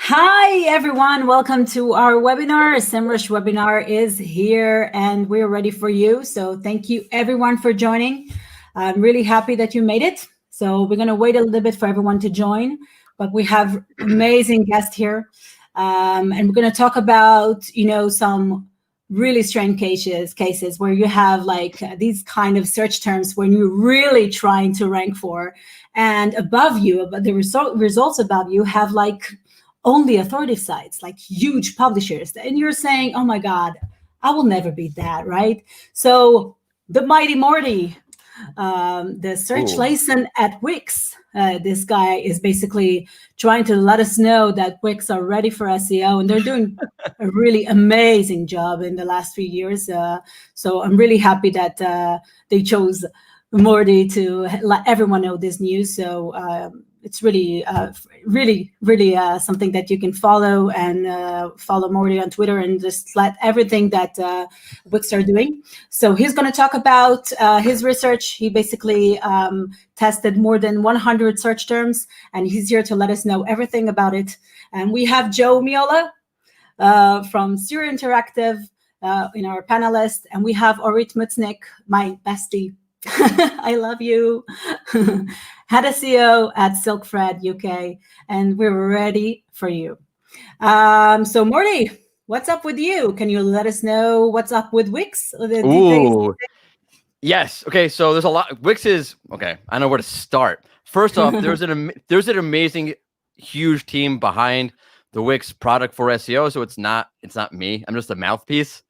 Hi, everyone. Welcome to our webinar. Semrush webinar is here and we're ready for you. So thank you, everyone, for joining. I'm really happy that you made it. So we're going to wait a little bit for everyone to join, but we have amazing guests here. And we're going to talk about, some really strange cases where you have like these kind of search terms when you're really trying to rank for, and above you, but the results above you have like only authoritative sites, like huge publishers. And you're saying, oh my God, I will never beat that, right? So the mighty Mordy, the search liaison at Wix. This guy is basically trying to let us know that Wix are ready for SEO, and they're doing a really amazing job in the last few years. So I'm really happy that they chose Mordy to let everyone know this news. So it's really something that you can follow, and follow Mordy on Twitter and just let everything that Wix are doing. So he's going to talk about his research. He basically tested more than 100 search terms, and he's here to let us know everything about it. And we have Joe Meola from Syria Interactive in our panelist, and we have Orit Mutznik, my bestie. I love you. Head of SEO at Silkthread UK, and we're ready for you. So Mordy, what's up with you? Can you let us know what's up with Wix? Yes. Okay. So there's a lot. Wix is okay. I know where to start. First off, there's an amazing, huge team behind the Wix product for SEO. So it's not me. I'm just a mouthpiece.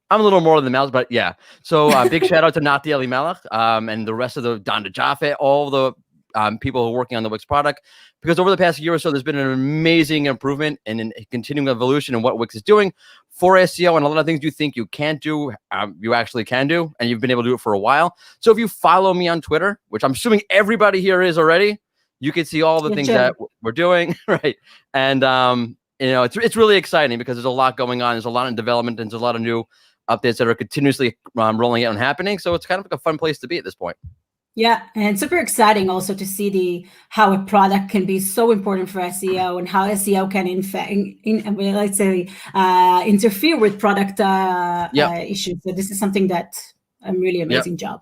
I'm a little more than the mouse, but yeah. So big shout out to Nati Elimelech and the rest of the Don DeJaffe, all the people who are working on the Wix product, because over the past year or so, there's been an amazing improvement and a continuing evolution in what Wix is doing for SEO, and a lot of things you think you can't do, you actually can do, and you've been able to do it for a while. So if you follow me on Twitter, which I'm assuming everybody here is already, you can see all the things that we're doing, right? And it's really exciting because there's a lot going on. There's a lot in development, and there's a lot of new updates that are continuously rolling out and happening. So it's kind of like a fun place to be at this point. Yeah, and super exciting also to see how a product can be so important for SEO, and how SEO can interfere with product issues. So this is something that really amazing job.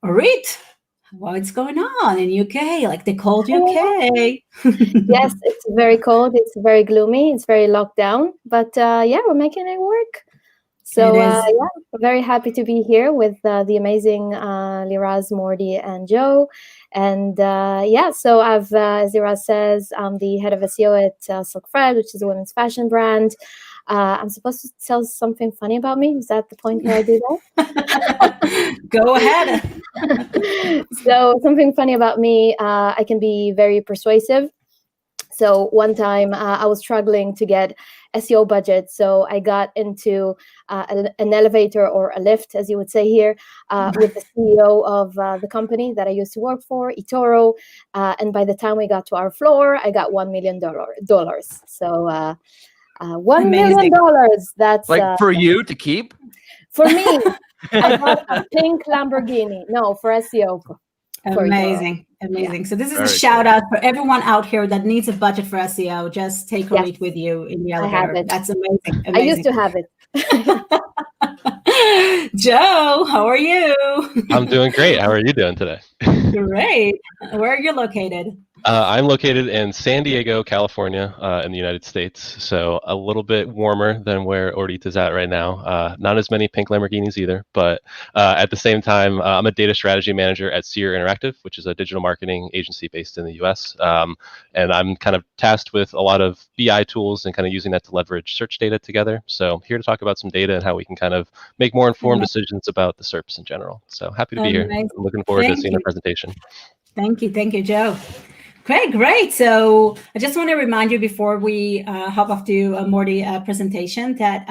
Orit, what's going on in UK? Like the cold UK. Yes, it's very cold. It's very gloomy. It's very locked down. But we're making it work. So very happy to be here with the amazing Liraz, Mordy, and Joe. And so I've, as Liraz says, I'm the head of SEO at Silkthread, which is a women's fashion brand. I'm supposed to tell something funny about me. Is that the point where I do that? Go ahead. So something funny about me, I can be very persuasive. So one time I was struggling to get SEO budget. So I got into an elevator, or a lift, as you would say here, with the CEO of the company that I used to work for, eToro. And by the time we got to our floor, I got $1 million. So $1 million. That's like for you to keep? For me, I bought a pink Lamborghini. No, for SEO. Amazing. So this is a shout out for everyone out here that needs a budget for SEO. Just take Orit with you in the elevator. I have it. That's amazing. I used to have it. Joe, how are you? I'm doing great. How are you doing today? Great. Where are you located? I'm located in San Diego, California, in the United States. So a little bit warmer than where Orit is at right now. Not as many pink Lamborghinis either, but at the same time, I'm a data strategy manager at Syria Interactive, which is a digital marketing agency based in the US. And I'm kind of tasked with a lot of BI tools and kind of using that to leverage search data together. So here to talk about some data and how we can kind of make more informed decisions about the SERPs in general. So happy to be here. I'm looking forward to seeing the presentation. Thank you, Joe. Great. So I just want to remind you before we hop off to a Mordy presentation that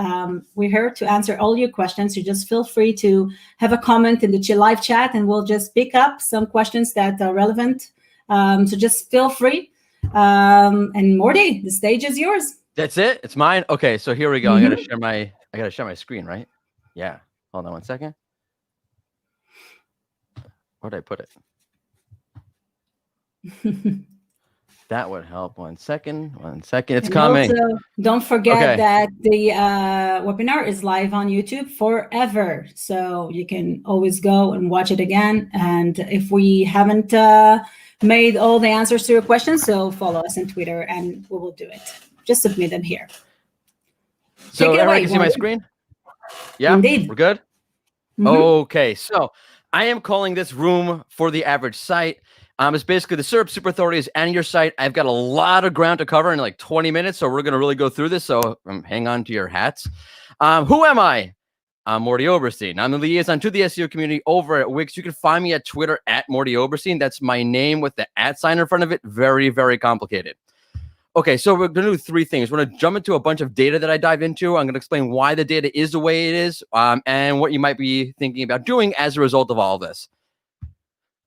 we're here to answer all your questions. So just feel free to have a comment in the live chat, and we'll just pick up some questions that are relevant. So just feel free. And Mordy, the stage is yours. That's it. It's mine. Okay, so here we go. I gotta share my screen, right? Yeah. Hold on 1 second. Where'd I put it? That would help. 1 second. 1 second. It's And coming. also, don't forget Okay. that the webinar is live on YouTube forever. So you can always go and watch it again. And if we haven't made all the answers to your questions, so follow us on Twitter and we will do it. Just submit them here. So Take it everyone away, can see my Mordy. screen? Yeah, Indeed. we're good? Mhm. Okay, so I am calling this room for the average site. It's basically the SERP super authorities and your site. I've got a lot of ground to cover in like 20 minutes, so we're going to really go through this. So hang on to your hats. Who am I? I'm Mordy Oberstein. I'm the liaison to the SEO community over at Wix. You can find me at Twitter at Mordy Oberstein. That's my name with the @ sign in front of it. Very, very complicated. Okay, so we're going to do 3 things. We're going to jump into a bunch of data that I dive into. I'm going to explain why the data is the way it is, and what you might be thinking about doing as a result of all of this.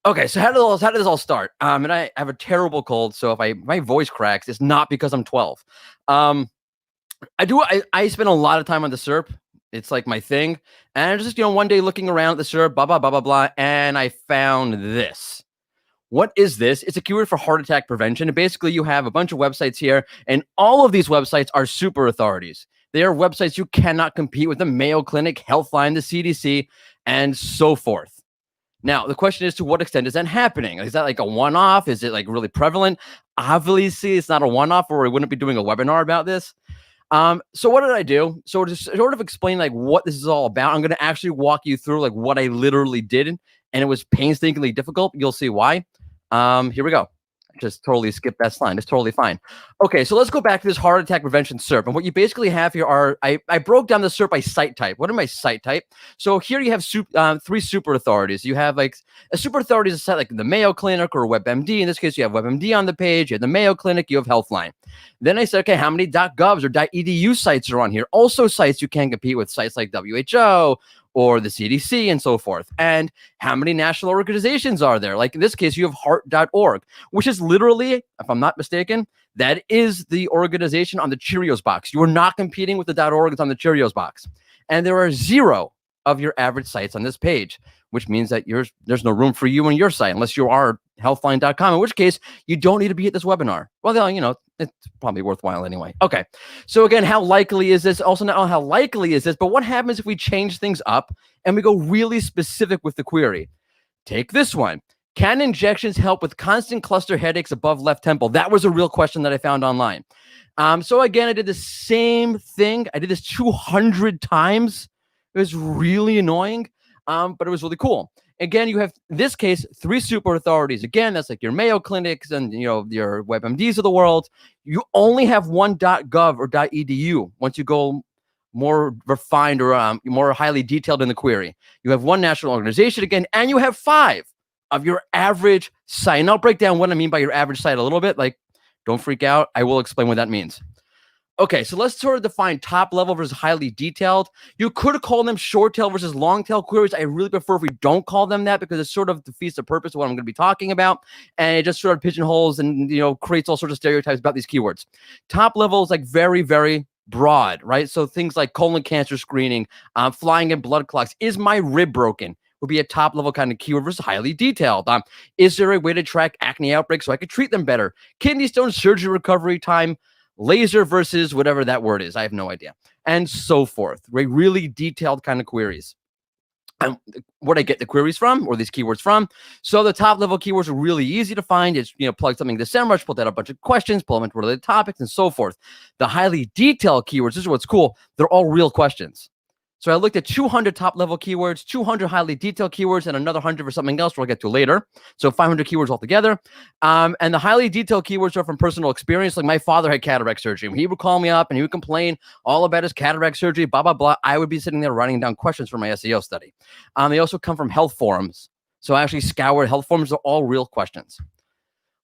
Okay, so how did this all start? And I have a terrible cold, so if my voice cracks, it's not because I'm 12. I spend a lot of time on the SERP. It's like my thing. And just, one day looking around at the SERP, blah, blah, blah, blah, blah, and I found this. What is this? It's a keyword for heart attack prevention. And basically, you have a bunch of websites here, and all of these websites are super authorities. They are websites you cannot compete with: the Mayo Clinic, Healthline, the CDC, and so forth. Now, the question is, to what extent is that happening? Is that like a one-off? Is it like really prevalent? Obviously, it's not a one-off, or we wouldn't be doing a webinar about this. So what did I do? So to sort of explain like what this is all about, I'm going to actually walk you through like what I literally did, and it was painstakingly difficult. You'll see why. Here we go. Just totally skipped that slide. It's totally fine. Okay, so let's go back to this heart attack prevention SERP. And what you basically have here are, I broke down the SERP by site type. What are my site type? So here you have 3 super authorities. You have like a super authority is a site like the Mayo Clinic or WebMD. In this case, you have WebMD on the page. You have the Mayo Clinic. You have Healthline. Then I said, okay, how many .govs or .edu sites are on here? Also sites you can compete with, sites like WHO or the CDC and so forth. And how many national organizations are there? Like in this case, you have heart.org, which is literally, if I'm not mistaken, that is the organization on the Cheerios box. You are not competing with the .org that's on the Cheerios box. And there are 0 of your average sites on this page, which means that there's no room for you on your site unless you are healthline.com, in which case you don't need to be at this webinar. Well, it's probably worthwhile anyway. Okay. So again, how likely is this? Also, not only how likely is this, but what happens if we change things up and we go really specific with the query? Take this one. Can injections help with constant cluster headaches above left temple? That was a real question that I found online. So again, I did the same thing. I did this 200 times. It was really annoying, but it was really cool. Again, you have, in this case, 3 super authorities. Again, that's like your Mayo Clinics and your WebMDs of the world. You only have one .gov or .edu once you go more refined or more highly detailed in the query. You have 1 national organization again, and you have 5 of your average site. And I'll break down what I mean by your average site a little bit. Like, don't freak out. I will explain what that means. Okay, so let's sort of define top level versus highly detailed. You could call them short tail versus long tail queries. I really prefer if we don't call them that, because it sort of defeats the purpose of what I'm going to be talking about. And it just sort of pigeonholes and, creates all sorts of stereotypes about these keywords. Top level is like very, very broad, right? So things like colon cancer screening, flying in blood clots, is my rib broken? Would be a top level kind of keyword versus highly detailed. Is there a way to track acne outbreaks so I could treat them better? Kidney stone surgery recovery time, laser versus whatever that word is. I have no idea. And so forth. Really detailed kind of queries. Where do I get the queries from, or these keywords from? So the top level keywords are really easy to find. It's, plug something to Semrush, pull out a bunch of questions, pull them into related topics, and so forth. The highly detailed keywords, this is what's cool. They're all real questions. So I looked at 200 top level keywords, 200 highly detailed keywords, and another 100 for something else we'll get to later. So 500 keywords altogether. And the highly detailed keywords are from personal experience. Like my father had cataract surgery. He would call me up and he would complain all about his cataract surgery, blah, blah, blah. I would be sitting there writing down questions for my SEO study. They also come from health forums. So I actually scoured health forums. They're all real questions.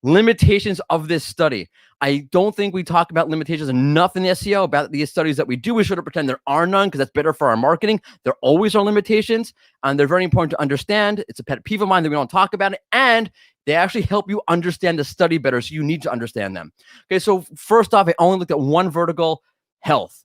Limitations of this study. I don't think we talk about limitations enough in the SEO about these studies that we do. We should pretend there are none, because that's better for our marketing. There always are limitations, and they're very important to understand. It's a pet peeve of mine that we don't talk about it, and they actually help you understand the study better, so you need to understand them. Okay, so first off, I only looked at one vertical, health.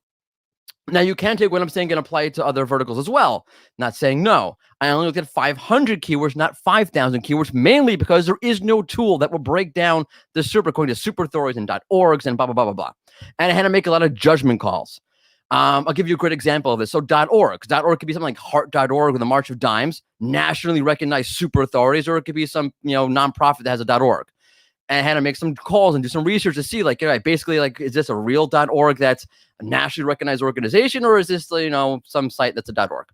Now, you can take what I'm saying and apply it to other verticals as well. Not saying no. I only looked at 500 keywords, not 5,000 keywords, mainly because there is no tool that will break down the SERP according to super authorities and .orgs and blah, blah, blah, blah, blah. And I had to make a lot of judgment calls. I'll give you a great example of this. So .org could be something like Heart.org or the March of Dimes, nationally recognized super authorities, or it could be some nonprofit that has a .org. And I had to make some calls and do some research to see, like, basically, like, is this a real .org that's a nationally recognized organization, or is this, some site that's a .org?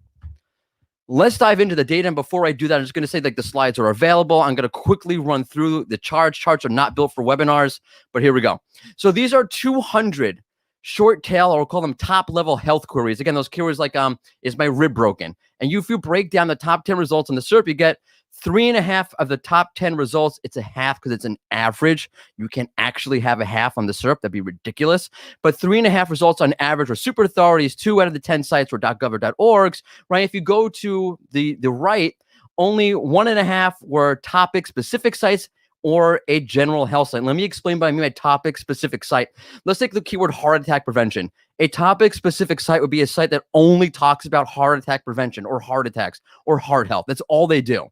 Let's dive into the data. And before I do that, I'm just going to say, like, the slides are available. I'm going to quickly run through the charts. Charts are not built for webinars, but here we go. So these are 200 short tail, or we'll call them top level health queries. Again, those keywords like, is my rib broken? And if you break down the top 10 results on the SERP, you get 3.5 of the top 10 results. It's a half because it's an average. You can actually have a half on the SERP. That'd be ridiculous. But 3.5 results on average were super authorities. 2 out of the 10 sites were .gov or .orgs, right? If you go to the right, only 1.5 were topic specific sites or a general health site. Let me explain what I mean by topic specific site. Let's take the keyword heart attack prevention. A topic specific site would be a site that only talks about heart attack prevention or heart attacks or heart health. That's all they do.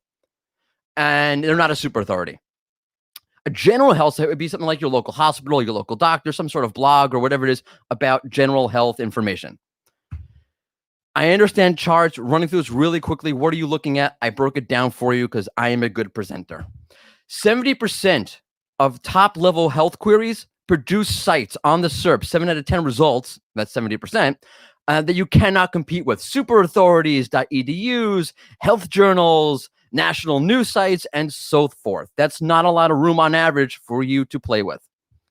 And they're not a super authority. A general health site would be something like your local hospital, your local doctor, some sort of blog or whatever it is about general health information. I understand charts. Running through this really quickly. What are you looking at? I broke it down for you because I am a good presenter. 70% of top level health queries produce sites on the SERP, 7 out of 10 results, that's 70%, that you cannot compete with. Super authorities, .edus, health journals, national news sites, and so forth. That's not a lot of room on average for you to play with.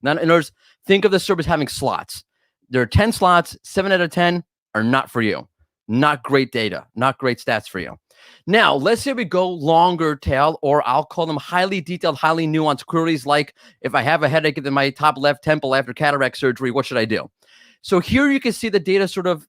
Now, in other words, think of the SERP as having slots. There are 10 slots, 7 out of 10 are not for you. Not great data, not great stats for you. Now, let's say we go longer tail, or I'll call them highly detailed, highly nuanced queries, like if I have a headache in my top left temple after cataract surgery, what should I do? So here you can see the data sort of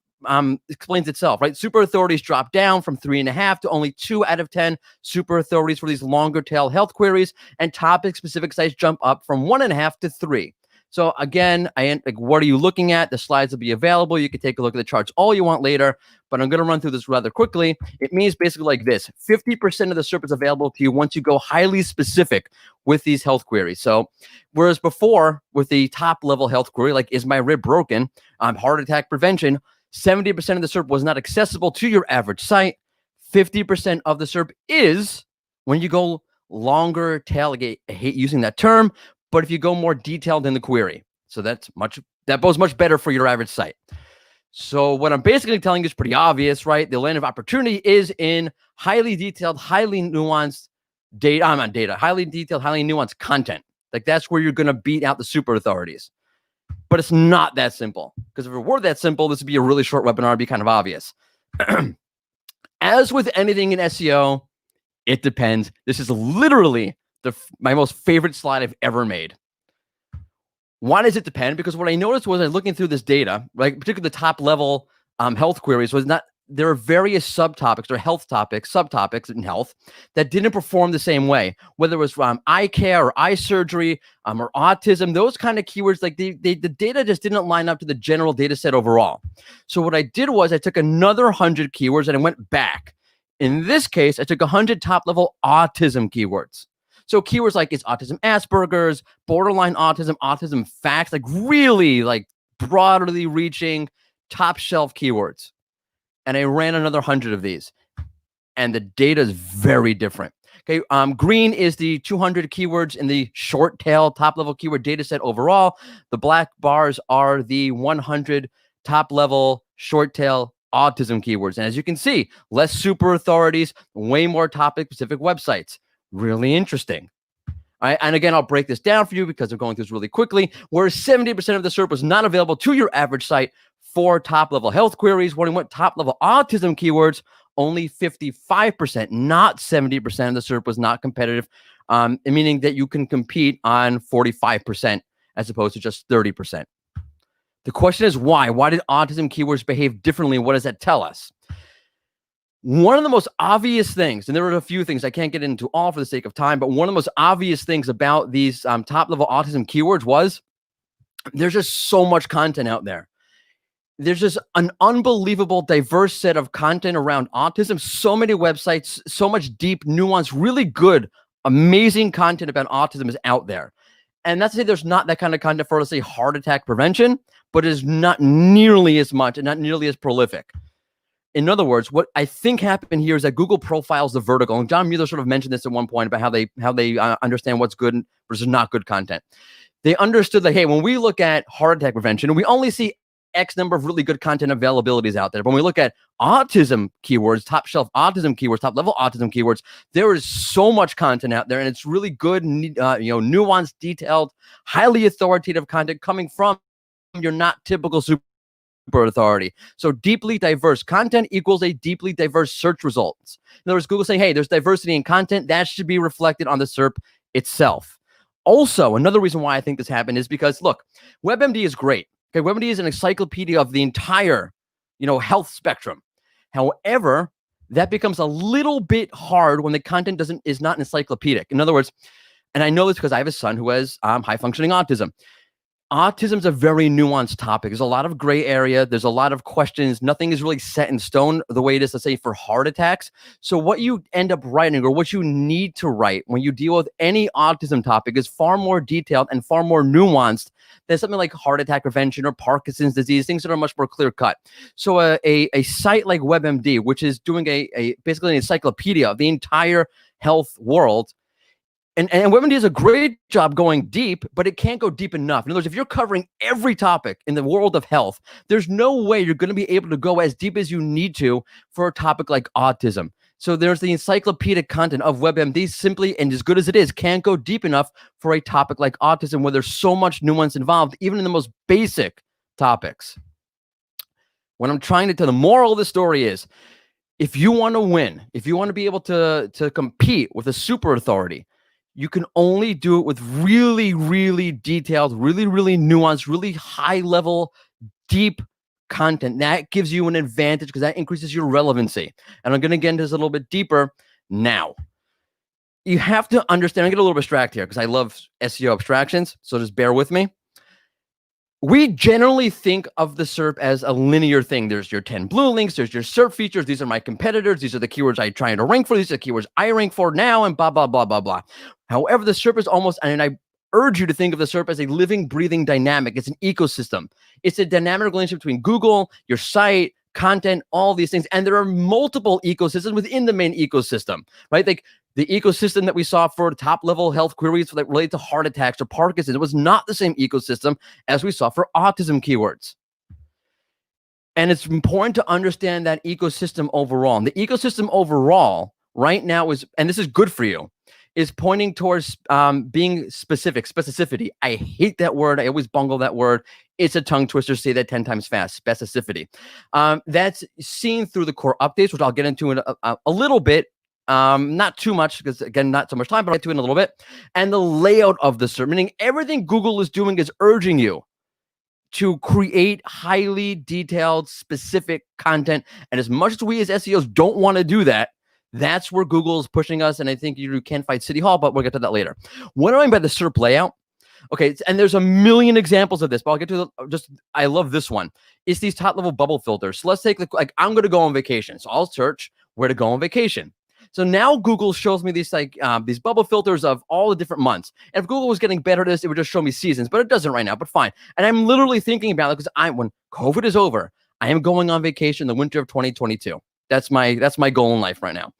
explains itself, right? Super authorities drop down from 3.5 to only 2 out of 10 super authorities for these longer tail health queries, and topic specific sites jump up from 1.5 to 3. So again, what are you looking at? The slides will be available. You can take a look at the charts all you want later, but I'm going to run through this rather quickly. It means basically like this: 50% of the SERP is available to you once you go highly specific with these health queries. So whereas before with the top level health query, like is my rib broken, heart attack prevention, 70% of the SERP was not accessible to your average site. 50% of the SERP is when you go longer tail. I hate using that term, but if you go more detailed in the query. So that bodes much better for your average site. So what I'm basically telling you is pretty obvious, right? The land of opportunity is in highly detailed, highly nuanced data. Highly detailed, highly nuanced content. Like that's where you're going to beat out the super authorities. But it's not that simple, because if it were that simple, this would be a really short webinar. It'd be kind of obvious. As with anything in SEO, it depends. This is literally my most favorite slide I've ever made. Why does it depend? Because what I noticed was I was looking through this data, like particularly the top level health queries, there are various subtopics or health topics, subtopics in health that didn't perform the same way, whether it was eye care or eye surgery or autism, those kind of keywords, like the data just didn't line up to the general data set overall. So what I did was I took another 100 keywords and I went back. In this case, I took 100 top level autism keywords. So keywords like is autism Asperger's, borderline autism, autism facts, like really like broadly reaching top shelf keywords. And I ran another 100 of these, and the data is very different. Okay, green is the 200 keywords in the short tail top level keyword data set overall. The black bars are the 100 top level short tail autism keywords. And as you can see, less super authorities, way more topic specific websites. Really interesting. All right, and again, I'll break this down for you because I'm going through this really quickly. Whereas 70% of the SERP was not available to your average site for top-level health queries. When we went top-level autism keywords, only 55%, not 70% of the SERP was not competitive, meaning that you can compete on 45% as opposed to just 30%. The question is why? Why did autism keywords behave differently? What does that tell us? One of the most obvious things, and there were a few things, I can't get into all for the sake of time, but one of the most obvious things about these top-level autism keywords was there's just so much content out there. there's just an unbelievable diverse set of content around autism. So many websites, so much deep, nuanced, really good, amazing content about autism is out there. And that's to say there's not that kind of content for, let's say, heart attack prevention, but it is not nearly as much and not nearly as prolific. In other words, what I think happened here is that Google profiles the vertical, and John Mueller sort of mentioned this at one point about how they understand what's good versus not good content. They understood that, hey, when we look at heart attack prevention, we only see X number of really good content availabilities out there. But when we look at autism keywords, top shelf autism keywords, top level autism keywords, there is so much content out there, and it's really good, nuanced, detailed, highly authoritative content coming from your not typical super authority. So deeply diverse content equals a deeply diverse search results. In other words, Google saying, hey, there's diversity in content that should be reflected on the SERP itself. Also, another reason why I think this happened is because, look, WebMD is great. Okay, WebMD is an encyclopedia of the entire, health spectrum. However, that becomes a little bit hard when the content is not encyclopedic. In other words, and I know this because I have a son who has high functioning autism. Autism is a very nuanced topic. There's a lot of gray area. There's a lot of questions. Nothing is really set in stone the way it is, let's say, for heart attacks. So what you end up writing, or what you need to write when you deal with any autism topic, is far more detailed and far more nuanced than something like heart attack prevention or Parkinson's disease, things that are much more clear cut. So a site like WebMD, which is doing basically an encyclopedia of the entire health world, and WebMD does a great job going deep, but it can't go deep enough. In other words, if you're covering every topic in the world of health, there's no way you're going to be able to go as deep as you need to for a topic like autism. So there's the encyclopedic content of WebMD, simply, and as good as it is, can't go deep enough for a topic like autism, where there's so much nuance involved, even in the most basic topics. What I'm trying to tell, the moral of the story is, if you want to win, if you want to be able to compete with a super authority, you can only do it with really, really detailed, really, really nuanced, really high level, deep content. That gives you an advantage because that increases your relevancy. And I'm going to get into this a little bit deeper now. You have to understand, I'm going to get a little abstract here because I love SEO abstractions, so just bear with me. We generally think of the SERP as a linear thing. There's your 10 blue links, there's your SERP features, these are my competitors, these are the keywords I'm trying to rank for, these are the keywords I rank for now, and blah, blah, blah, blah, blah. However, the SERP is almost, and I urge you to think of the SERP as a living, breathing dynamic. It's an ecosystem. It's a dynamic relationship between Google, your site, content, all these things. And there are multiple ecosystems within the main ecosystem, right? Like the ecosystem that we saw for top level health queries that relate to heart attacks or Parkinson's, it was not the same ecosystem as we saw for autism keywords. And it's important to understand that ecosystem overall. And the ecosystem overall right now is, and this is good for you, is pointing towards being specificity. I hate that word. I always bungle that word. It's a tongue twister. Say that 10 times fast. Specificity. That's seen through the core updates, which I'll get into in a little bit. Not too much, because again, not so much time, but I'll get to it in a little bit. And the layout of the SERP, meaning everything Google is doing is urging you to create highly detailed, specific content. And as much as we as SEOs don't want to do that, that's where Google is pushing us. And I think you can't fight City Hall, but we'll get to that later. What do I mean by the SERP layout? Okay, and there's a million examples of this, but I'll get to I love this one. It's these top level bubble filters. So let's take, like I'm going to go on vacation. So I'll search where to go on vacation. So now Google shows me these these bubble filters of all the different months. And if Google was getting better at this, it would just show me seasons, but it doesn't right now, but fine. And I'm literally thinking about it because when COVID is over, I am going on vacation in the winter of 2022. That's my goal in life right now.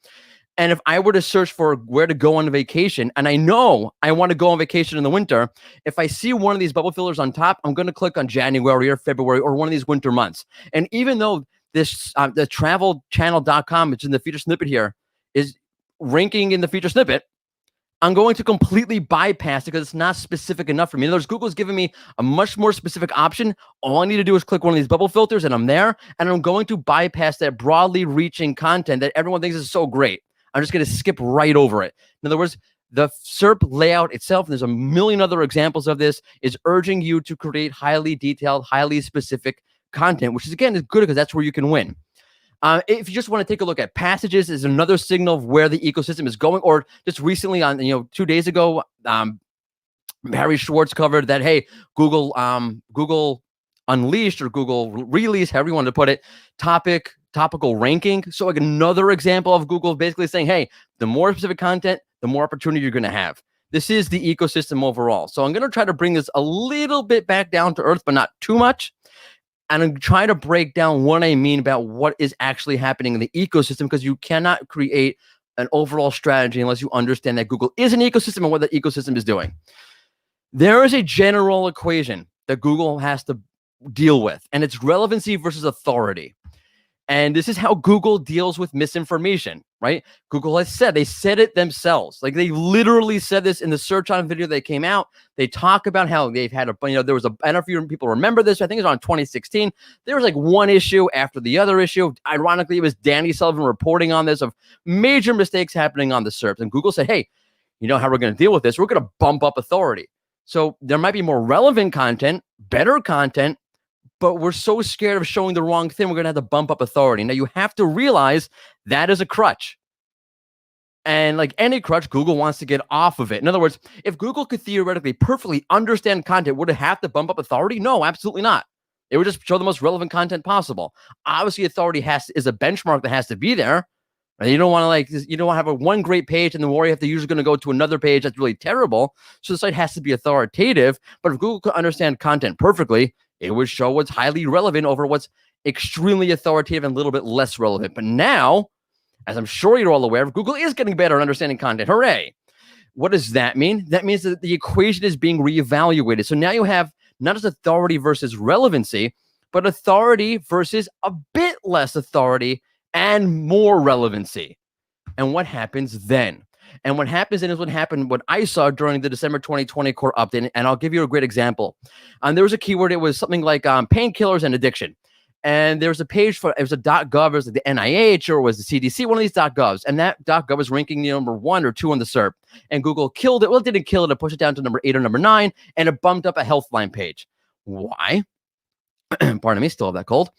And if I were to search for where to go on vacation, and I know I want to go on vacation in the winter, if I see one of these bubble fillers on top, I'm going to click on January or February or one of these winter months. And even though this the travelchannel.com, which is in the feature snippet here, is ranking in the feature snippet, I'm going to completely bypass it because it's not specific enough for me. In other words, Google's giving me a much more specific option. All I need to do is click one of these bubble filters and I'm there. And I'm going to bypass that broadly reaching content that everyone thinks is so great. I'm just going to skip right over it. In other words, the SERP layout itself, and there's a million other examples of this, is urging you to create highly detailed, highly specific content, which is, again, is good because that's where you can win. If you just want to take a look at passages, is another signal of where the ecosystem is going. Or just recently, on 2 days ago, Barry Schwartz covered that, hey, Google Unleashed or Google Release, however you want to put it, topical ranking. So like another example of Google basically saying, hey, the more specific content, the more opportunity you're going to have. This is the ecosystem overall. So I'm going to try to bring this a little bit back down to earth, but not too much. And I'm trying to break down what I mean about what is actually happening in the ecosystem, because you cannot create an overall strategy unless you understand that Google is an ecosystem and what that ecosystem is doing. There is a general equation that Google has to deal with, and it's relevancy versus authority. And this is how Google deals with misinformation, right? Google has said, they said it themselves. Like they literally said this in the search on video that came out. They talk about how they've had there was I don't know if people remember this. I think it was on 2016. There was like one issue after the other issue. Ironically, it was Danny Sullivan reporting on this of major mistakes happening on the SERPs. And Google said, hey, you know how we're going to deal with this? We're going to bump up authority. So there might be more relevant content, better content, but we're so scared of showing the wrong thing, we're going to have to bump up authority. Now, you have to realize that is a crutch. And like any crutch, Google wants to get off of it. In other words, if Google could theoretically perfectly understand content, would it have to bump up authority? No, absolutely not. It would just show the most relevant content possible. Obviously, authority is a benchmark that has to be there. You don't want to have one great page and then worry if the user's going to go to another page that's really terrible. So the site has to be authoritative. But if Google could understand content perfectly, it would show what's highly relevant over what's extremely authoritative and a little bit less relevant. But now, as I'm sure you're all aware, Google is getting better at understanding content. Hooray. What does that mean? That means that the equation is being reevaluated. So now you have not just authority versus relevancy, but authority versus a bit less authority and more relevancy. And what happens then? And what happens then is what I saw during the December 2020 core update. And I'll give you a great example. There was a keyword. It was something like painkillers and addiction. And there was a page it was a .gov, it was like the NIH or it was the CDC, one of these .govs. And that .gov was ranking number 1 or 2 on the SERP. And Google killed it. Well, it didn't kill it. It pushed it down to number 8 or number 9. And it bumped up a Healthline page. Why? Pardon me, still have that cold.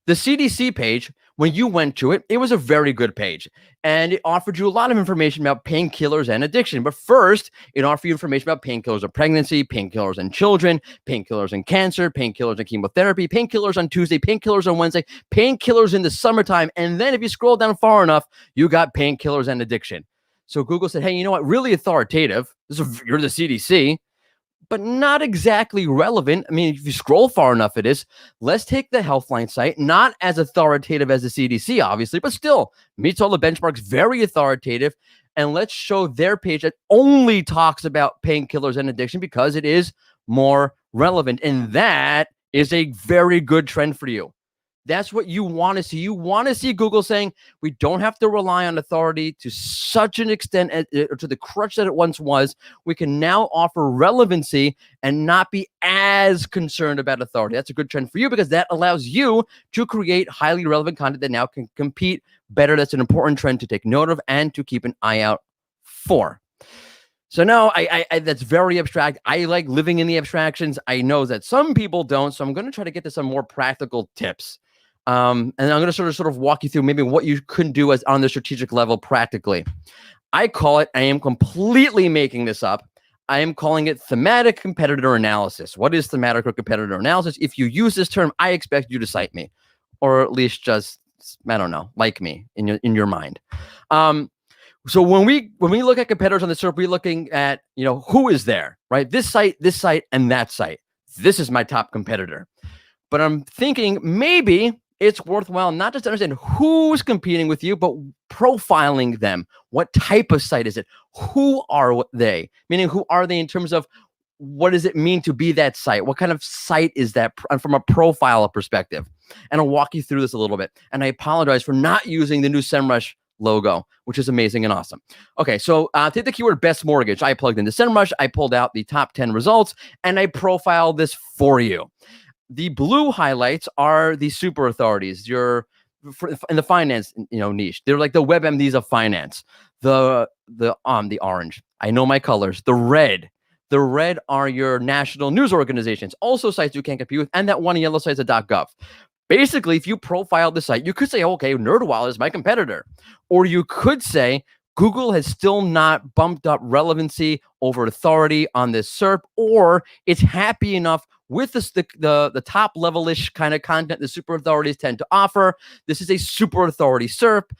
The CDC page, when you went to it, it was a very good page. And it offered you a lot of information about painkillers and addiction. But first, it offered you information about painkillers of pregnancy, painkillers in children, painkillers in cancer, painkillers in chemotherapy, painkillers on Tuesday, painkillers on Wednesday, painkillers in the summertime. And then if you scroll down far enough, you got painkillers and addiction. So Google said, hey, you know what? Really authoritative. You're the CDC. But not exactly relevant. I mean, if you scroll far enough, it is. Let's take the Healthline site, not as authoritative as the CDC, obviously, but still meets all the benchmarks, very authoritative. And let's show their page that only talks about painkillers and addiction because it is more relevant. And that is a very good trend for you. That's what you want to see. You want to see Google saying, we don't have to rely on authority to such an extent, or to the crutch that it once was. We can now offer relevancy and not be as concerned about authority. That's a good trend for you because that allows you to create highly relevant content that now can compete better. That's an important trend to take note of and to keep an eye out for. So no, I that's very abstract. I like living in the abstractions. I know that some people don't, so I'm going to try to get to some more practical tips. And I'm going to sort of walk you through maybe what you could do as on the strategic level practically. I am completely making this up. I am calling it thematic competitor analysis. What is thematic or competitor analysis? If you use this term, I expect you to cite me, or at least just, I don't know, like me in your mind. So when we look at competitors on the SERP, we're looking at, who is there, right? This site, and that site. This is my top competitor. But I'm thinking maybe it's worthwhile not just to understand who's competing with you, but profiling them. What type of site is it? Who are they? Meaning, who are they in terms of what does it mean to be that site? What kind of site is that from a profile perspective? And I'll walk you through this a little bit. And I apologize for not using the new Semrush logo, which is amazing and awesome. Okay, so take the keyword best mortgage. I plugged into Semrush. I pulled out the top 10 results, and I profiled this for you. The blue highlights are the super authorities. You're in the finance, niche. They're like the WebMDs of finance. The orange. I know my colors. The red are your national news organizations. Also sites you can't compete with, and that one yellow site is a .gov. Basically, if you profile the site, you could say, okay, NerdWallet is my competitor, or you could say Google has still not bumped up relevancy over authority on this SERP, or it's happy enough with the top level-ish kind of content the super authorities tend to offer. This is a super authority SERP.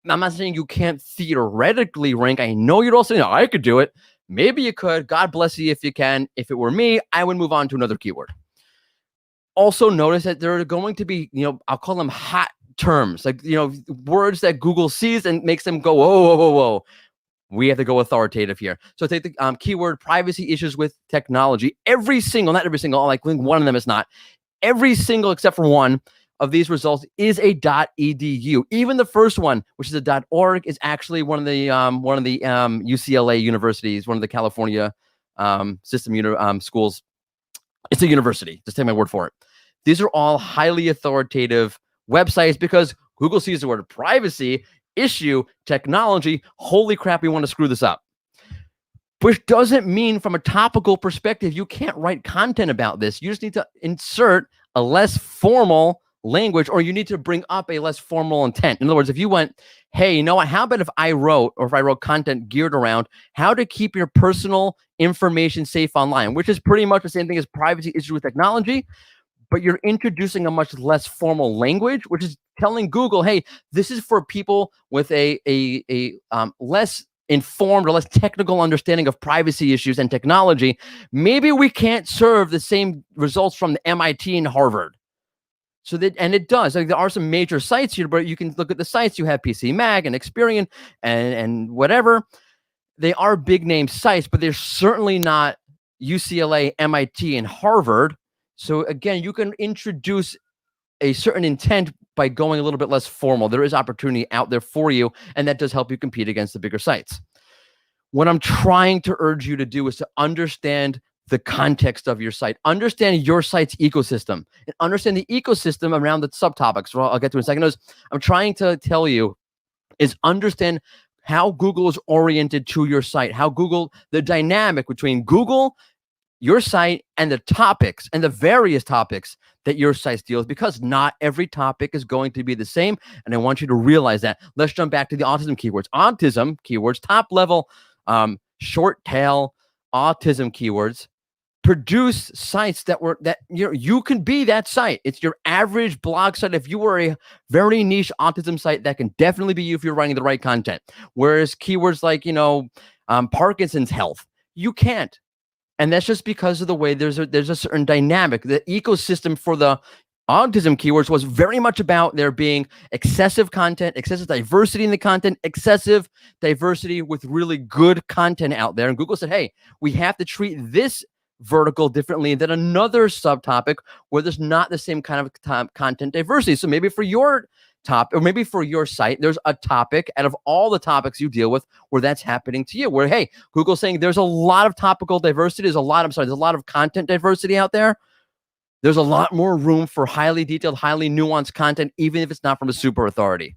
I'm not saying you can't theoretically rank. I know you're all saying, I could do it. Maybe you could. God bless you if you can. If it were me, I would move on to another keyword. Also notice that there are going to be, I'll call them hot terms, like, words that Google sees and makes them go, whoa. We have to go authoritative here. So take the keyword privacy issues with technology. Not every single, like one of them is not. Every single, except for one of these results, is a .edu. Even the first one, which is a .org, is actually one of the UCLA universities, one of the California system schools. It's a university. Just take my word for it. These are all highly authoritative websites because Google sees the word privacy, issue, technology. Holy crap, we want to screw this up. Which doesn't mean from a topical perspective, you can't write content about this. You just need to insert a less formal language, or you need to bring up a less formal intent. In other words, if you went, hey, you know what? How about if I wrote content geared around how to keep your personal information safe online, which is pretty much the same thing as privacy issues with technology, but you're introducing a much less formal language, which is telling Google, hey, this is for people with a less informed or less technical understanding of privacy issues and technology. Maybe we can't serve the same results from the MIT and Harvard. And it does. Like, there are some major sites here, but you can look at the sites. You have PC Mag and Experian and whatever. They are big name sites, but they're certainly not UCLA, MIT, and Harvard. So again, you can introduce a certain intent by going a little bit less formal. There is opportunity out there for you, and that does help you compete against the bigger sites. What I'm trying to urge you to do is to understand the context of your site, understand your site's ecosystem, and understand the ecosystem around the subtopics. Well, I'll get to in a second. I'm trying to tell you is understand how Google is oriented to your site, the dynamic between Google, your site, and the topics and the various topics that your site deals, because not every topic is going to be the same. And I want you to realize that. Let's jump back to the autism keywords. Autism keywords, top level, short tail autism keywords produce sites that you can be that site. It's your average blog site. If you were a very niche autism site, that can definitely be you if you're writing the right content. Whereas keywords like, Parkinson's health, you can't. And that's just because of the way there's a certain dynamic. The ecosystem for the autism keywords was very much about there being excessive content, excessive diversity in the content, excessive diversity with really good content out there. And Google said, hey, we have to treat this vertical differently than another subtopic where there's not the same kind of content diversity. So maybe for your or maybe for your site, there's a topic out of all the topics you deal with where that's happening to you, where, hey, Google's saying there's a lot of topical diversity. There's a lot of content diversity out there. There's a lot more room for highly detailed, highly nuanced content, even if it's not from a super authority.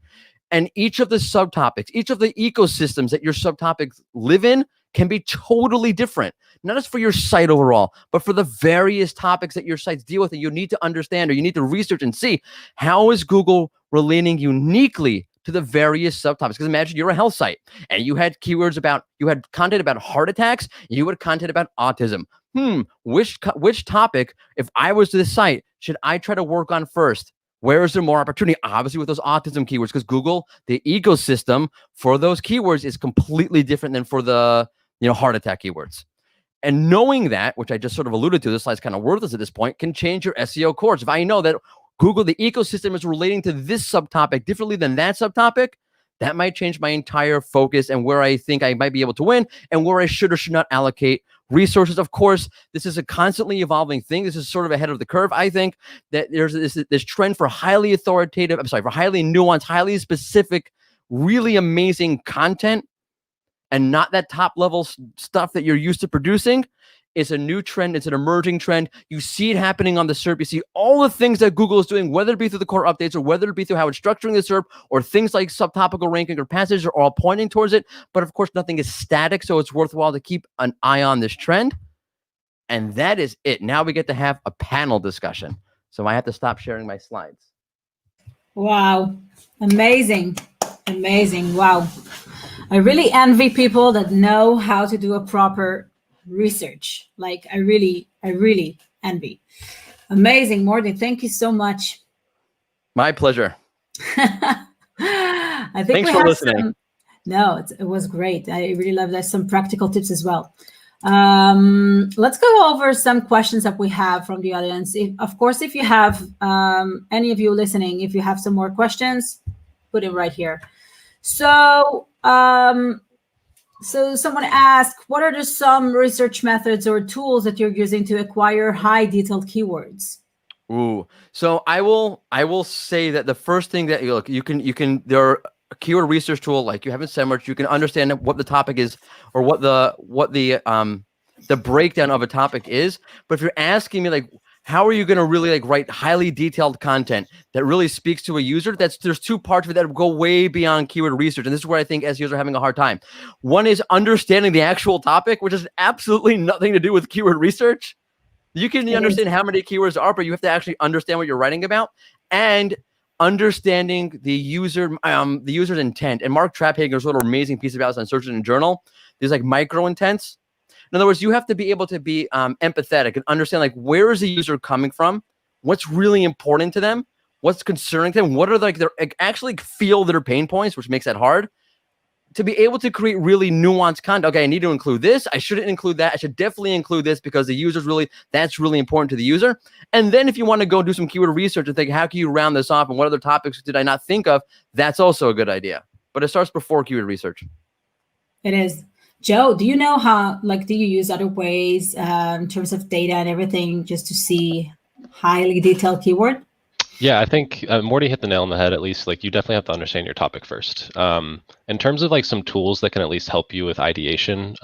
And each of the subtopics, each of the ecosystems that your subtopics live in can be totally different, not just for your site overall, but for the various topics that your sites deal with. And you need to understand, or you need to research and see, how is Google relating uniquely to the various subtopics? Because imagine you're a health site and you had content about heart attacks, you had content about autism. Which topic, if I was to this site, should I try to work on first? Where is there more opportunity? Obviously with those autism keywords, because Google, the ecosystem for those keywords is completely different than for the heart attack keywords. And knowing that, which I just sort of alluded to, this slide's kind of worthless at this point, can change your SEO course. If I know that Google, the ecosystem, is relating to this subtopic differently than that subtopic, that might change my entire focus and where I think I might be able to win and where I should or should not allocate resources. Of course, this is a constantly evolving thing. This is sort of ahead of the curve. I think that there's this trend for highly nuanced, highly specific, really amazing content, and not that top level stuff that you're used to producing. It's a new trend. It's an emerging trend. You see it happening on the SERP. You see all the things that Google is doing, whether it be through the core updates or whether it be through how it's structuring the SERP, or things like subtopical ranking or passages are all pointing towards it. But of course, nothing is static, so it's worthwhile to keep an eye on this trend. And that is it. Now we get to have a panel discussion. So I have to stop sharing my slides. Wow. Amazing. Wow. I really envy people that know how to do a proper research. Like I really envy. Amazing, Mordy. Thank you so much. My pleasure. I think Thanks we for have listening. it was great. I really love that. Some practical tips as well. Let's go over some questions that we have from the audience. Of course, if you have any of you listening, if you have some more questions, put it right here. So, so someone asked, what are some research methods or tools that you're using to acquire high detailed keywords? Ooh, so I will say that the first thing that you can there are a keyword research tool like you have in Semrush. You can understand what the topic is or what the breakdown of a topic is. But if you're asking me like, how are you going to really like write highly detailed content that really speaks to a user? There's two parts of it that go way beyond keyword research, and this is where I think SEOs are having a hard time. One is understanding the actual topic, which has absolutely nothing to do with keyword research. You can understand how many keywords are, but you have to actually understand what you're writing about and understanding the user's intent. And Mark Traphager's little amazing piece about this on Search Engine Journal. There's like micro intents. In other words, you have to be able to be empathetic and understand like where is the user coming from, what's really important to them, what's concerning them, what are like their actually feel their pain points, which makes that hard. To be able to create really nuanced content. Okay, I need to include this. I shouldn't include that. I should definitely include this because that's really important to the user. And then if you want to go do some keyword research and think, how can you round this off and what other topics did I not think of? That's also a good idea. But it starts before keyword research. It is. Joe, do you know how, like, do you use other ways in terms of data and everything just to see highly detailed keyword? Yeah, I think Morty hit the nail on the head. At least, like, you definitely have to understand your topic first. In terms of like some tools that can at least help you with ideation,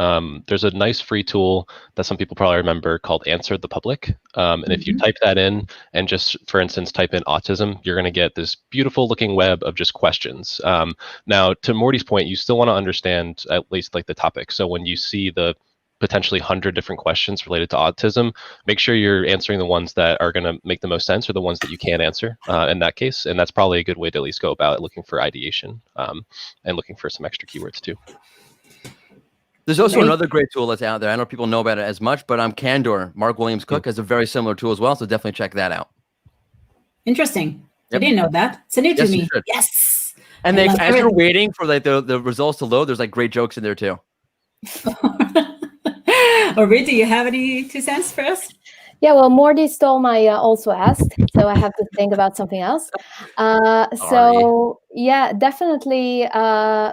there's a nice free tool that some people probably remember called Answer the Public. And if you type that in and just, for instance, type in autism, you're going to get this beautiful looking web of just questions. Now, to Morty's point, you still want to understand at least like the topic. So when you see the potentially 100 different questions related to autism, make sure you're answering the ones that are going to make the most sense or the ones that you can't answer in that case. And that's probably a good way to at least go about looking for ideation and looking for some extra keywords too. There's also another great tool that's out there. I don't know if people know about it as much, but Candor, Mark Williams Cook, has a very similar tool as well. So definitely check that out. Interesting. Yep. I didn't know that. Send it to me. Yes. And then as you're waiting for like the results to load, there's like great jokes in there too. Orit, do you have any 2 cents for us? Yeah, well, Mordy stole my also asked, so I have to think about something else. So yeah, definitely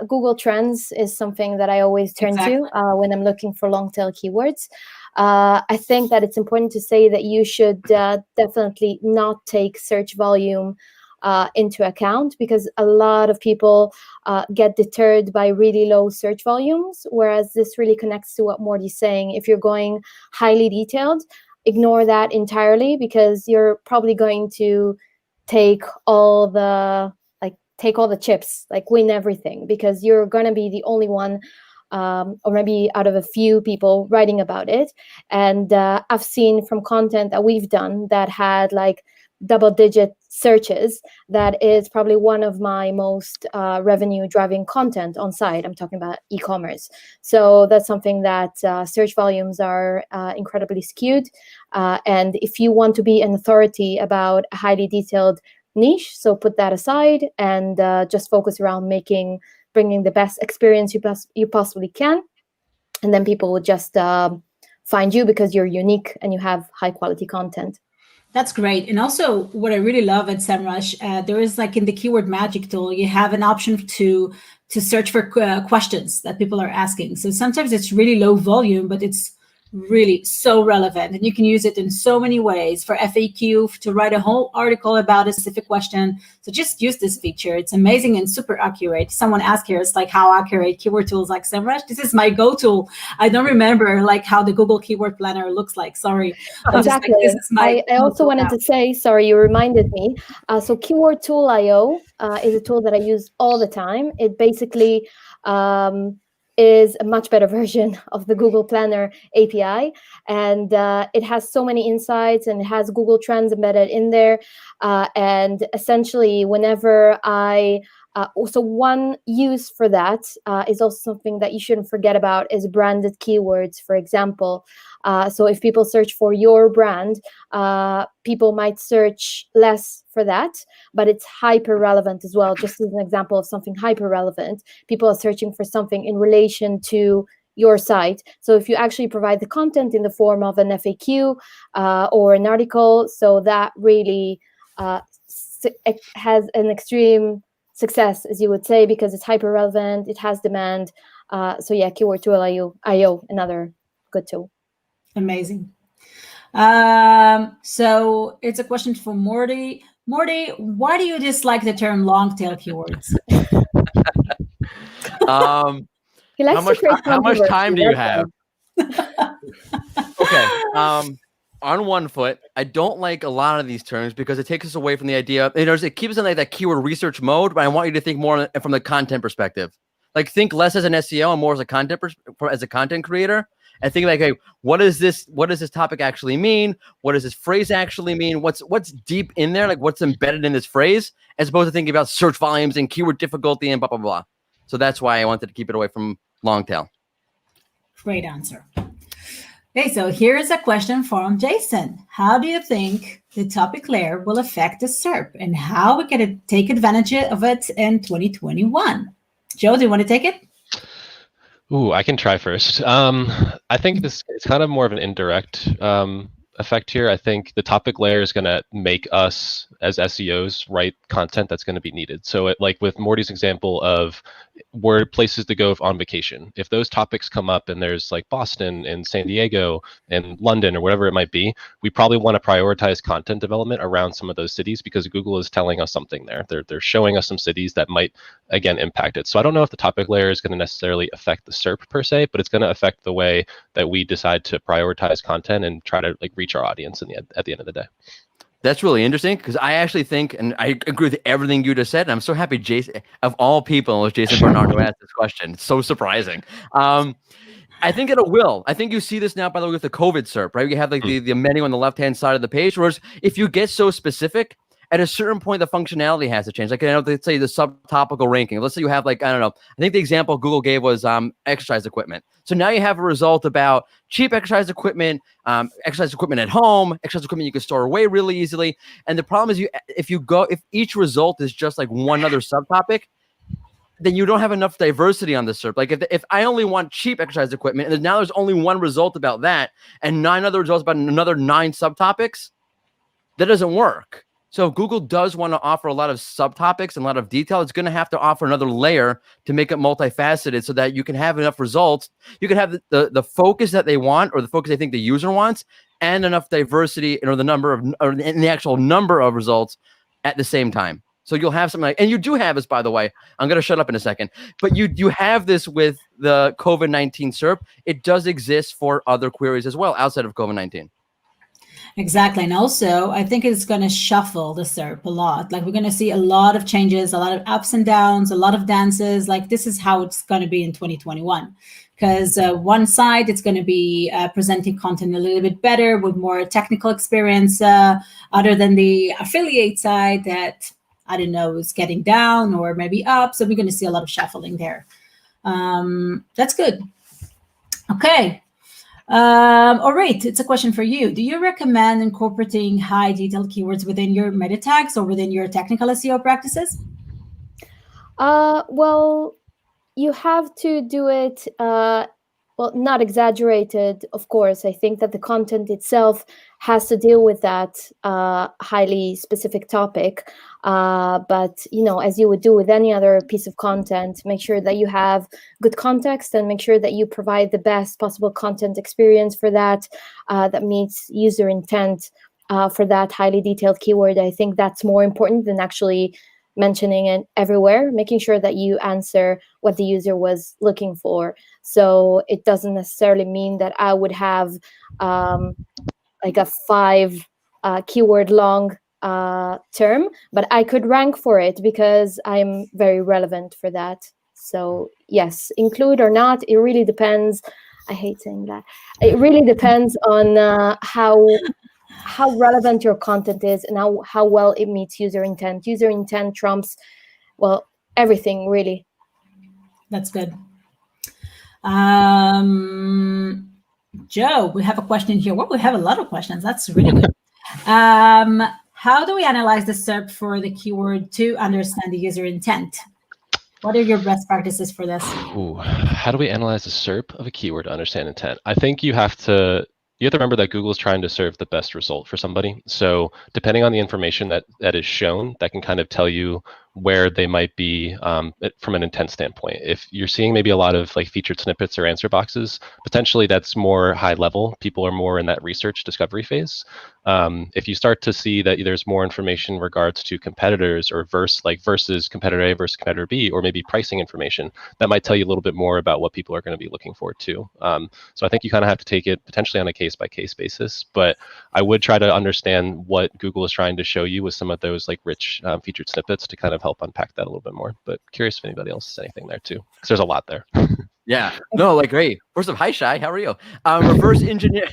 Google Trends is something that I always turn to when I'm looking for long tail keywords. I think that it's important to say that you should definitely not take search volume into account, because a lot of people get deterred by really low search volumes, whereas this really connects to what Mordy's saying. If you're going highly detailed, ignore that entirely, because you're probably going to take all the chips, like win everything, because you're going to be the only one or maybe out of a few people writing about it. And I've seen from content that we've done that had like double-digit searches, that is probably one of my most revenue-driving content on site. I'm talking about e-commerce. So that's something that search volumes are incredibly skewed. And if you want to be an authority about a highly detailed niche, so put that aside and just focus around bringing the best experience you possibly can. And then people will just find you because you're unique and you have high-quality content. That's great. And also what I really love at Semrush, there is like in the keyword magic tool, you have an option to search for questions that people are asking. So sometimes it's really low volume, but it's really so relevant. And you can use it in so many ways for FAQ, to write a whole article about a specific question. So just use this feature. It's amazing and super accurate. Someone asked here, it's like how accurate keyword tools like Semrush. This is my go-to. I don't remember like how the Google Keyword Planner looks like. Sorry. Exactly. Like, this is my I also wanted to say, sorry, you reminded me. So Keyword Tool IO is a tool that I use all the time. It basically is a much better version of the Google Planner API. And it has so many insights, and it has Google Trends embedded in there. And essentially, whenever I Also, one use for that is also something that you shouldn't forget about is branded keywords, for example. So if people search for your brand, people might search less for that, but it's hyper relevant as well. Just as an example of something hyper relevant, people are searching for something in relation to your site. So if you actually provide the content in the form of an FAQ or an article, so that really has an extreme success, as you would say, because it's hyper relevant, it has demand. So yeah, Keyword Tool IO, another good tool. Amazing. So it's a question for Mordy. Mordy, why do you dislike the term long tail keywords? He likes how much time do you have? Okay. On one foot, I don't like a lot of these terms because it takes us away from the idea. It keeps us in like that keyword research mode, but I want you to think more from the content perspective. Like think less as an SEO and more as a content creator, and think like, hey, what does this topic actually mean? What does this phrase actually mean? What's deep in there? Like what's embedded in this phrase, as opposed to thinking about search volumes and keyword difficulty and blah blah blah. So that's why I wanted to keep it away from long tail. Great answer. Okay, so here's a question from Jason. How do you think the topic layer will affect the SERP and how we can take advantage of it in 2021? Joe, do you want to take it? Ooh, I can try first. I think it's kind of more of an indirect effect here. I think the topic layer is going to make us as SEOs write content that's going to be needed. So like with Mordy's example of where places to go on vacation, if those topics come up and there's like Boston and San Diego and London or whatever it might be, we probably want to prioritize content development around some of those cities because Google is telling us something there. They're showing us some cities that might, again, impact it. So I don't know if the topic layer is going to necessarily affect the SERP per se, but it's going to affect the way that we decide to prioritize content and try to like reach our audience at the end of the day. That's really interesting because I actually think, and I agree with everything you just said, and I'm so happy Jason, of all people, it was Jason Bernard who asked this question. It's so surprising. I think it will. I think you see this now, by the way, with the COVID SERP, right? You have like the menu on the left-hand side of the page, whereas if you get so specific, at a certain point, the functionality has to change. Like, let's say the subtopical ranking. Let's say you have like, I don't know. I think the example Google gave was exercise equipment. So now you have a result about cheap exercise equipment at home, exercise equipment you can store away really easily. And the problem is if each result is just like one other subtopic, then you don't have enough diversity on the SERP. Like if I only want cheap exercise equipment, and now there's only one result about that, and 9 other results about another 9 subtopics, that doesn't work. So if Google does want to offer a lot of subtopics and a lot of detail, it's going to have to offer another layer to make it multifaceted so that you can have enough results. You can have the focus that they want or the focus they think the user wants and enough diversity or the actual number of results at the same time. So you'll have something like, and you do have this, by the way, I'm going to shut up in a second, but you have this with the COVID-19 SERP. It does exist for other queries as well outside of COVID-19. Exactly. And also, I think it's going to shuffle the SERP a lot. Like we're going to see a lot of changes, a lot of ups and downs, a lot of dances. Like this is how it's going to be in 2021. Because one side, it's going to be presenting content a little bit better with more technical experience, other than the affiliate side that, I don't know, is getting down or maybe up. So we're going to see a lot of shuffling there. That's good. Okay. Orit, it's a question for you. Do you recommend incorporating high detailed keywords within your meta tags or within your technical SEO practices? Well, you have to do it, well, not exaggerated, of course. I think that the content itself has to deal with that highly specific topic. But, as you would do with any other piece of content, make sure that you have good context and make sure that you provide the best possible content experience for that, that meets user intent for that highly detailed keyword. I think that's more important than actually mentioning it everywhere, making sure that you answer what the user was looking for. So it doesn't necessarily mean that I would have like a 5 keyword long term, but I could rank for it because I'm very relevant for that. So yes, include or not, it really depends. I hate saying that. It really depends on how relevant your content is and how well it meets user intent. User intent trumps, well, everything really. That's good. Joe, we have a question here. Well, we have a lot of questions. That's really good. How do we analyze the SERP for the keyword to understand the user intent? What are your best practices for this? Ooh, how do we analyze the SERP of a keyword to understand intent? I think you have to remember that Google is trying to serve the best result for somebody. So depending on the information that is shown, that can kind of tell you where they might be from an intent standpoint. If you're seeing maybe a lot of like featured snippets or answer boxes, potentially that's more high level. People are more in that research discovery phase. If you start to see that there's more information in regards to competitors or versus competitor A versus competitor B, or maybe pricing information, that might tell you a little bit more about what people are going to be looking for too. So I think you kind of have to take it potentially on a case-by-case basis, but I would try to understand what Google is trying to show you with some of those like rich featured snippets to kind of help unpack that a little bit more. But curious if anybody else has anything there too, because there's a lot there. Yeah, no, like, great. First off, hi, Shai, how are you? Reverse engineer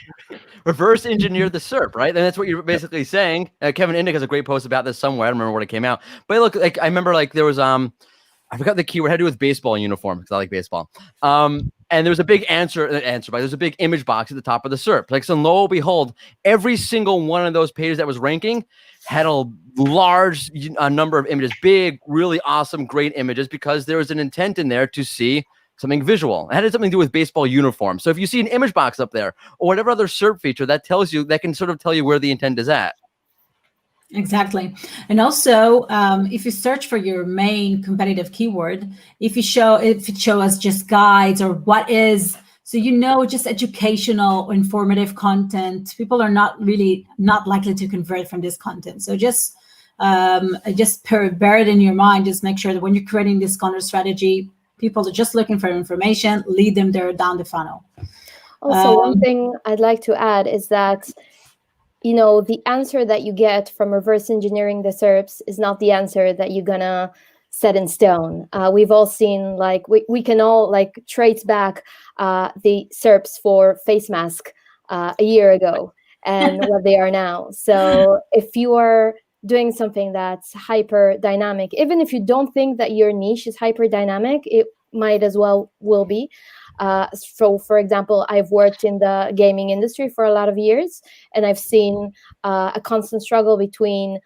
the SERP, right? And that's what you're basically saying. Kevin Indig has a great post about this somewhere. I don't remember when it came out, but look, like, I remember like there was I forgot the keyword, had to do with baseball uniform because I like baseball. And there was a big there's a big image box at the top of the SERP. Like, so lo and behold, every single one of those pages that was ranking had a large number of images, big, really awesome, great images, because there was an intent in there to see something visual. It had something to do with baseball uniform. So if you see an image box up there or whatever other SERP feature, that can sort of tell you where the intent is at. Exactly. And also, if you search for your main competitive keyword, if it shows just guides or what is, so just educational or informative content, people are not likely to convert from this content. So just bear it in your mind. Just make sure that when you're creating this content strategy, people are just looking for information, lead them there down the funnel. Also, one thing I'd like to add is that the answer that you get from reverse engineering the SERPs is not the answer that you're gonna set in stone. We've all seen, like, we can all like trace back the SERPs for face mask a year ago and what they are now. So if you are doing something that's hyper dynamic, even if you don't think that your niche is hyper dynamic, it might as well will be. So, for example, I've worked in the gaming industry for a lot of years, and I've seen a constant struggle between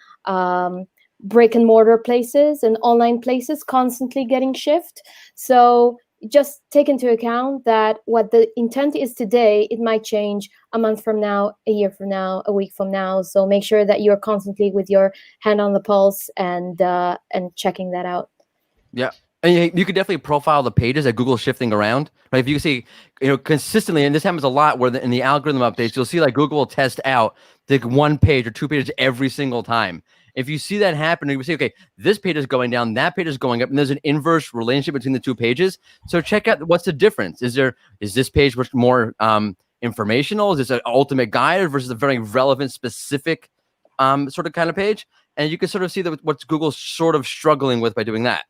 brick and mortar places and online places constantly getting shift. So just take into account that what the intent is today, it might change a month from now, a year from now, a week from now. So make sure that you're constantly with your hand on the pulse and checking that out. Yeah. And you could definitely profile the pages that Google's shifting around, right? If you see, consistently, and this happens a lot, where in the algorithm updates, you'll see like Google will test out like one page or two pages every single time. If you see that happen, you say, okay, this page is going down, that page is going up, and there's an inverse relationship between the two pages. So check out what's the difference. Is this page much more informational? Is this an ultimate guide versus a very relevant, specific sort of kind of page? And you can sort of see what Google's sort of struggling with by doing that.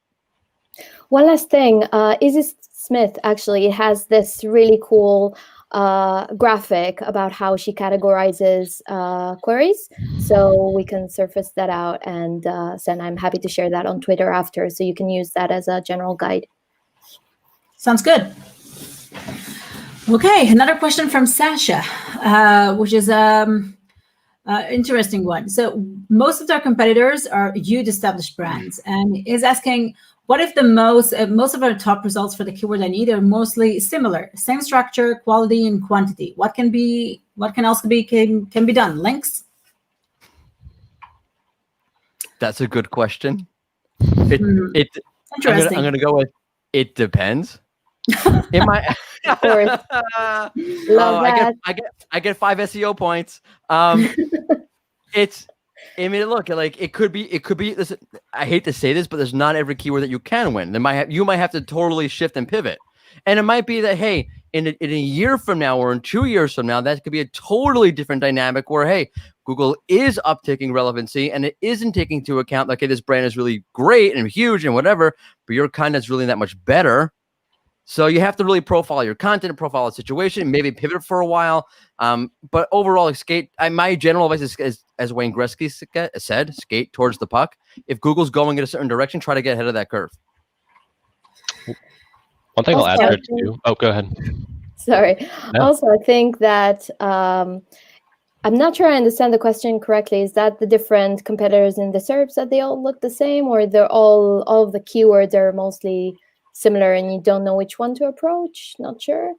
One last thing, Izzy Smith actually has this really cool graphic about how she categorizes queries. So we can surface that out and send. I'm happy to share that on Twitter after, so you can use that as a general guide. Sounds good. Okay, another question from Sasha, which is interesting one. So most of their competitors are huge established brands, and is asking, what if the most of our top results for the keyword I need are mostly similar, same structure, quality, and quantity? What can be done? Links? That's a good question. Interesting. I'm gonna go with it depends. Of course. Love that. I get 5 SEO points. Look, like it could be. Listen, I hate to say this, but there's not every keyword that you can win. You might have to totally shift and pivot, and it might be that, hey, in a year from now or in 2 years from now, that could be a totally different dynamic where, hey, Google is uptaking relevancy and it isn't taking into account like, hey, this brand is really great and huge and whatever, but your content's really that much better. So you have to really profile your content, profile the situation, maybe pivot for a while. But overall, my general advice is, as Wayne Gretzky said, skate towards the puck. If Google's going in a certain direction, try to get ahead of that curve. One thing I'll add Also, there too. Oh, go ahead. sorry. No. Also, I think that I'm not sure I understand the question correctly. Is that the different competitors in the SERPs, that they all look the same, or they're all of the keywords are mostly similar and you don't know which one to approach? Not sure.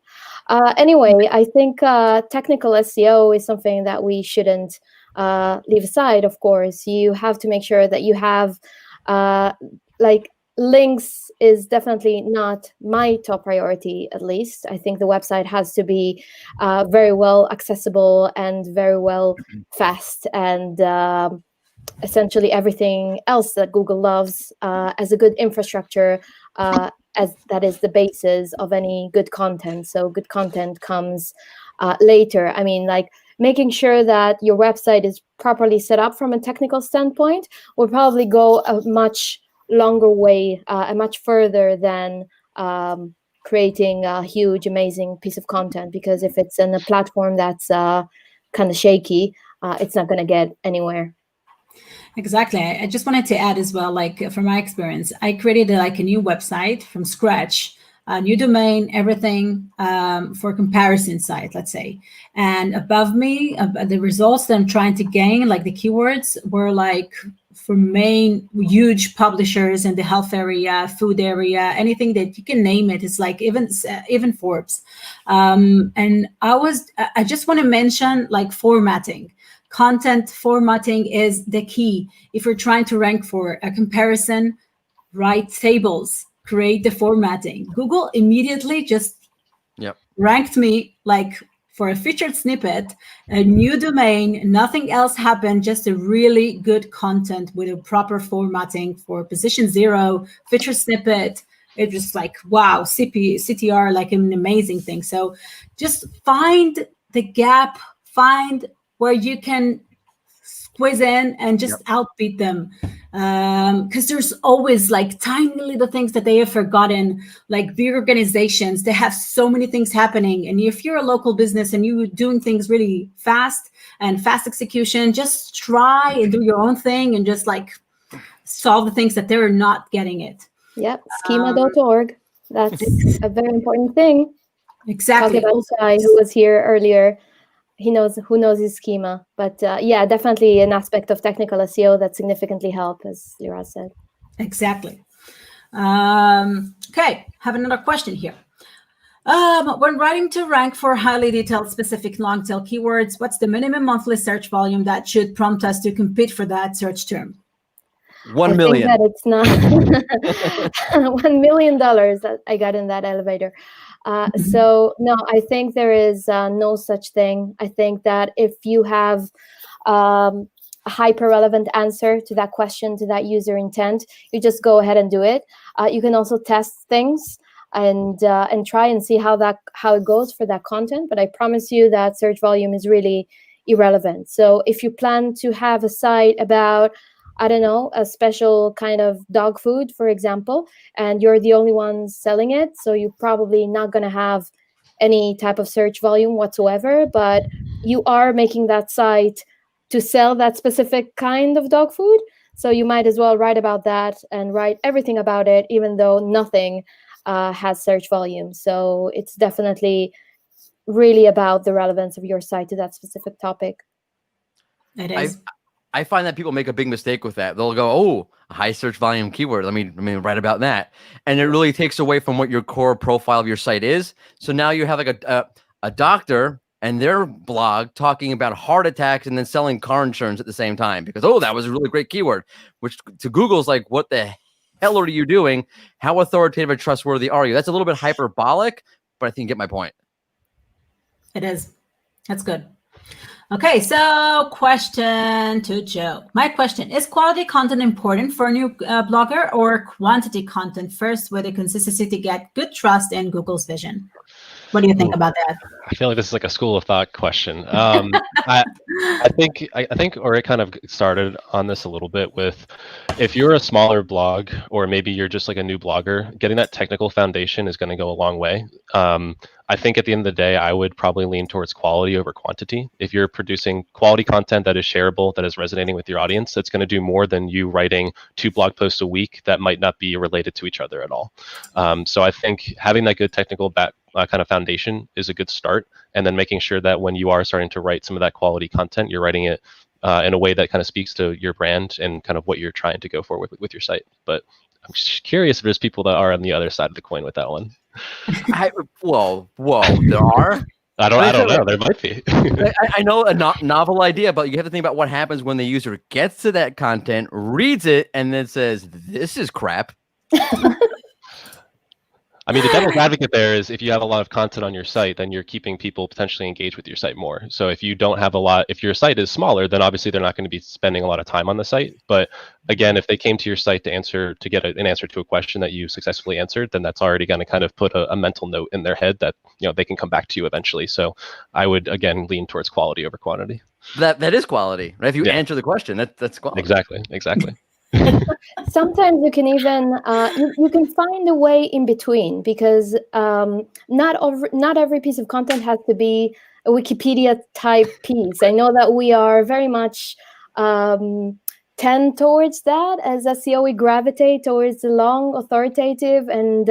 Anyway, I think technical SEO is something that we shouldn't leave aside. Of course, you have to make sure that you have like links is definitely not my top priority, at least. I think the website has to be very well accessible and very well fast, and essentially everything else that Google loves as a good infrastructure, as that is the basis of any good content. So good content comes later. I mean, like making sure that your website is properly set up from a technical standpoint will probably go a much longer way, and much further than creating a huge, amazing piece of content. Because if it's in a platform that's kind of shaky, it's not going to get anywhere. Exactly. I just wanted to add as well, like from my experience, I created like a new website from scratch, a new domain, everything for comparison site, let's say. And above me, the results that I'm trying to gain, like the keywords, were like for main huge publishers in the health area, food area, anything that you can name it. It's like even Forbes. And I just want to mention like formatting. Content formatting is the key. If you're trying to rank for a comparison, write tables, create the formatting. Google immediately just ranked me like for a featured snippet, a new domain, nothing else happened, just a really good content with a proper formatting for position 0, featured snippet. It's just like, wow, CTR, like an amazing thing. So just find the gap, find where you can squeeze in and just outbeat them. Because there's always like tiny little things that they have forgotten, like big organizations, they have so many things happening. And if you're a local business and you're doing things really fast and fast execution, just try and do your own thing and just like solve the things that they're not getting it. Yep, schema.org. That's a very important thing. Exactly. Talking about Shai, who was here earlier. He knows who knows his schema, but yeah, definitely an aspect of technical SEO that significantly help, as Liraz said. Exactly. Okay, have another question here. When writing to rank for highly detailed, specific long tail keywords, what's the minimum monthly search volume that should prompt us to compete for that search term? 1 million. I think that it's not $1 million that I got in that elevator. So no, I think there is no such thing. I think that if you have a hyper relevant answer to that question, to that user intent, you just go ahead and do it. You can also test things and try and see how it goes for that content. But I promise you that search volume is really irrelevant. So if you plan to have a site about, I don't know, a special kind of dog food, for example, and you're the only one selling it, so you're probably not going to have any type of search volume whatsoever, but you are making that site to sell that specific kind of dog food. So you might as well write about that and write everything about it, even though nothing has search volume. So it's definitely really about the relevance of your site to that specific topic. It is. I find that people make a big mistake with that. They'll go, "Oh, a high search volume keyword. Let me write about that," and it really takes away from what your core profile of your site is. So now you have like a doctor and their blog talking about heart attacks and then selling car insurance at the same time because that was a really great keyword. Which to Google's like, what the hell are you doing? How authoritative and trustworthy are you? That's a little bit hyperbolic, but I think you get my point. It is. That's good. Okay, so question to Joe. My question, is quality content important for a new blogger or quantity content first with a consistency to get good trust in Google's vision? What do you think about that? I feel like this is like a school of thought question. I think Orit kind of started on this a little bit with, if you're a smaller blog or maybe you're just like a new blogger, getting that technical foundation is going to go a long way. I think at the end of the day, I would probably lean towards quality over quantity. If you're producing quality content that is shareable, that is resonating with your audience, that's going to do more than you writing 2 blog posts a week that might not be related to each other at all. So I think having that good technical kind of foundation is a good start, and then making sure that when you are starting to write some of that quality content, you're writing it in a way that kind of speaks to your brand and kind of what you're trying to go for with your site. But I'm just curious if there's people that are on the other side of the coin with that one. Whoa, there are? I don't know. There might be. I know a novel idea, but you have to think about what happens when the user gets to that content, reads it, and then says, "This is crap." I mean, the devil's advocate there is, if you have a lot of content on your site, then you're keeping people potentially engaged with your site more. So if you don't have a lot, if your site is smaller, then obviously they're not going to be spending a lot of time on the site. But again, if they came to your site to get an answer to a question that you successfully answered, then that's already going to kind of put a mental note in their head that, you know, they can come back to you eventually. So I would, again, lean towards quality over quantity. That is quality, right? If you answer the question, that's quality. Exactly. Sometimes you can even you can find a way in between, because not every piece of content has to be a Wikipedia type piece. I know that we are very much tend towards that. As SEO, we gravitate towards the long, authoritative, and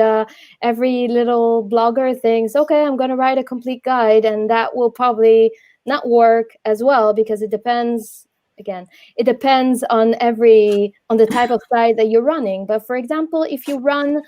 every little blogger thinks, okay, I'm going to write a complete guide, and that will probably not work as well, because it depends. Again, it depends on the type of site that you're running. But for example, if you run,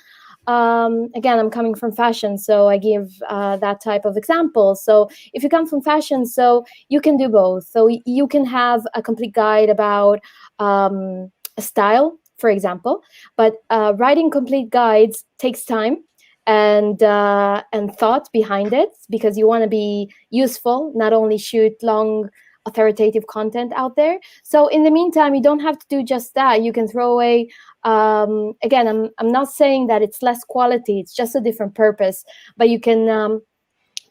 again, I'm coming from fashion, so I give that type of example. So if you come from fashion, so you can do both. So you can have a complete guide about a style, for example, but writing complete guides takes time and thought behind it, because you want to be useful, not only shoot long, authoritative content out there. So in the meantime, you don't have to do just that. You can throw away, again, I'm not saying that it's less quality, it's just a different purpose, but you can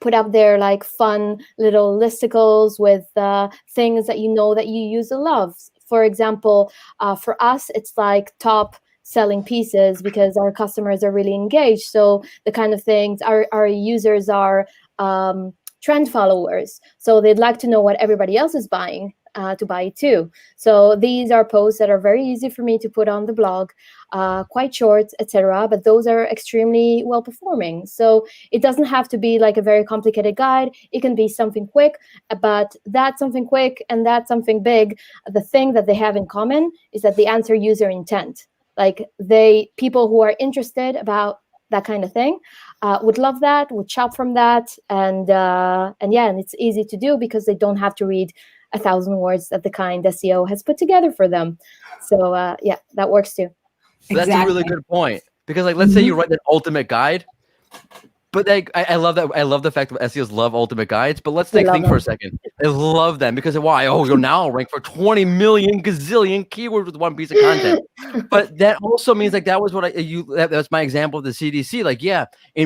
put up there like fun little listicles with things that you know that you use a lot. For example, for us, it's like top selling pieces, because our customers are really engaged. So the kind of things our users are trend followers, so they'd like to know what everybody else is buying to buy it too. So these are posts that are very easy for me to put on the blog, quite short, etc. But those are extremely well performing. So it doesn't have to be like a very complicated guide. It can be something quick, but that something quick and that something big, the thing that they have in common is that they answer user intent. Like people who are interested about that kind of thing would love that, would shop from that, and it's easy to do because they don't have to read 1,000 words that the kind SEO has put together for them. So that works too. That's a really good point, because like, let's say you write an ultimate guide, but like, I love that. I love the fact that SEOs love ultimate guides, but let's think for a second. I love them because why? Oh, you'll now rank for 20 million gazillion keywords with one piece of content. But that also means like that was what that's my example of the CDC. Like,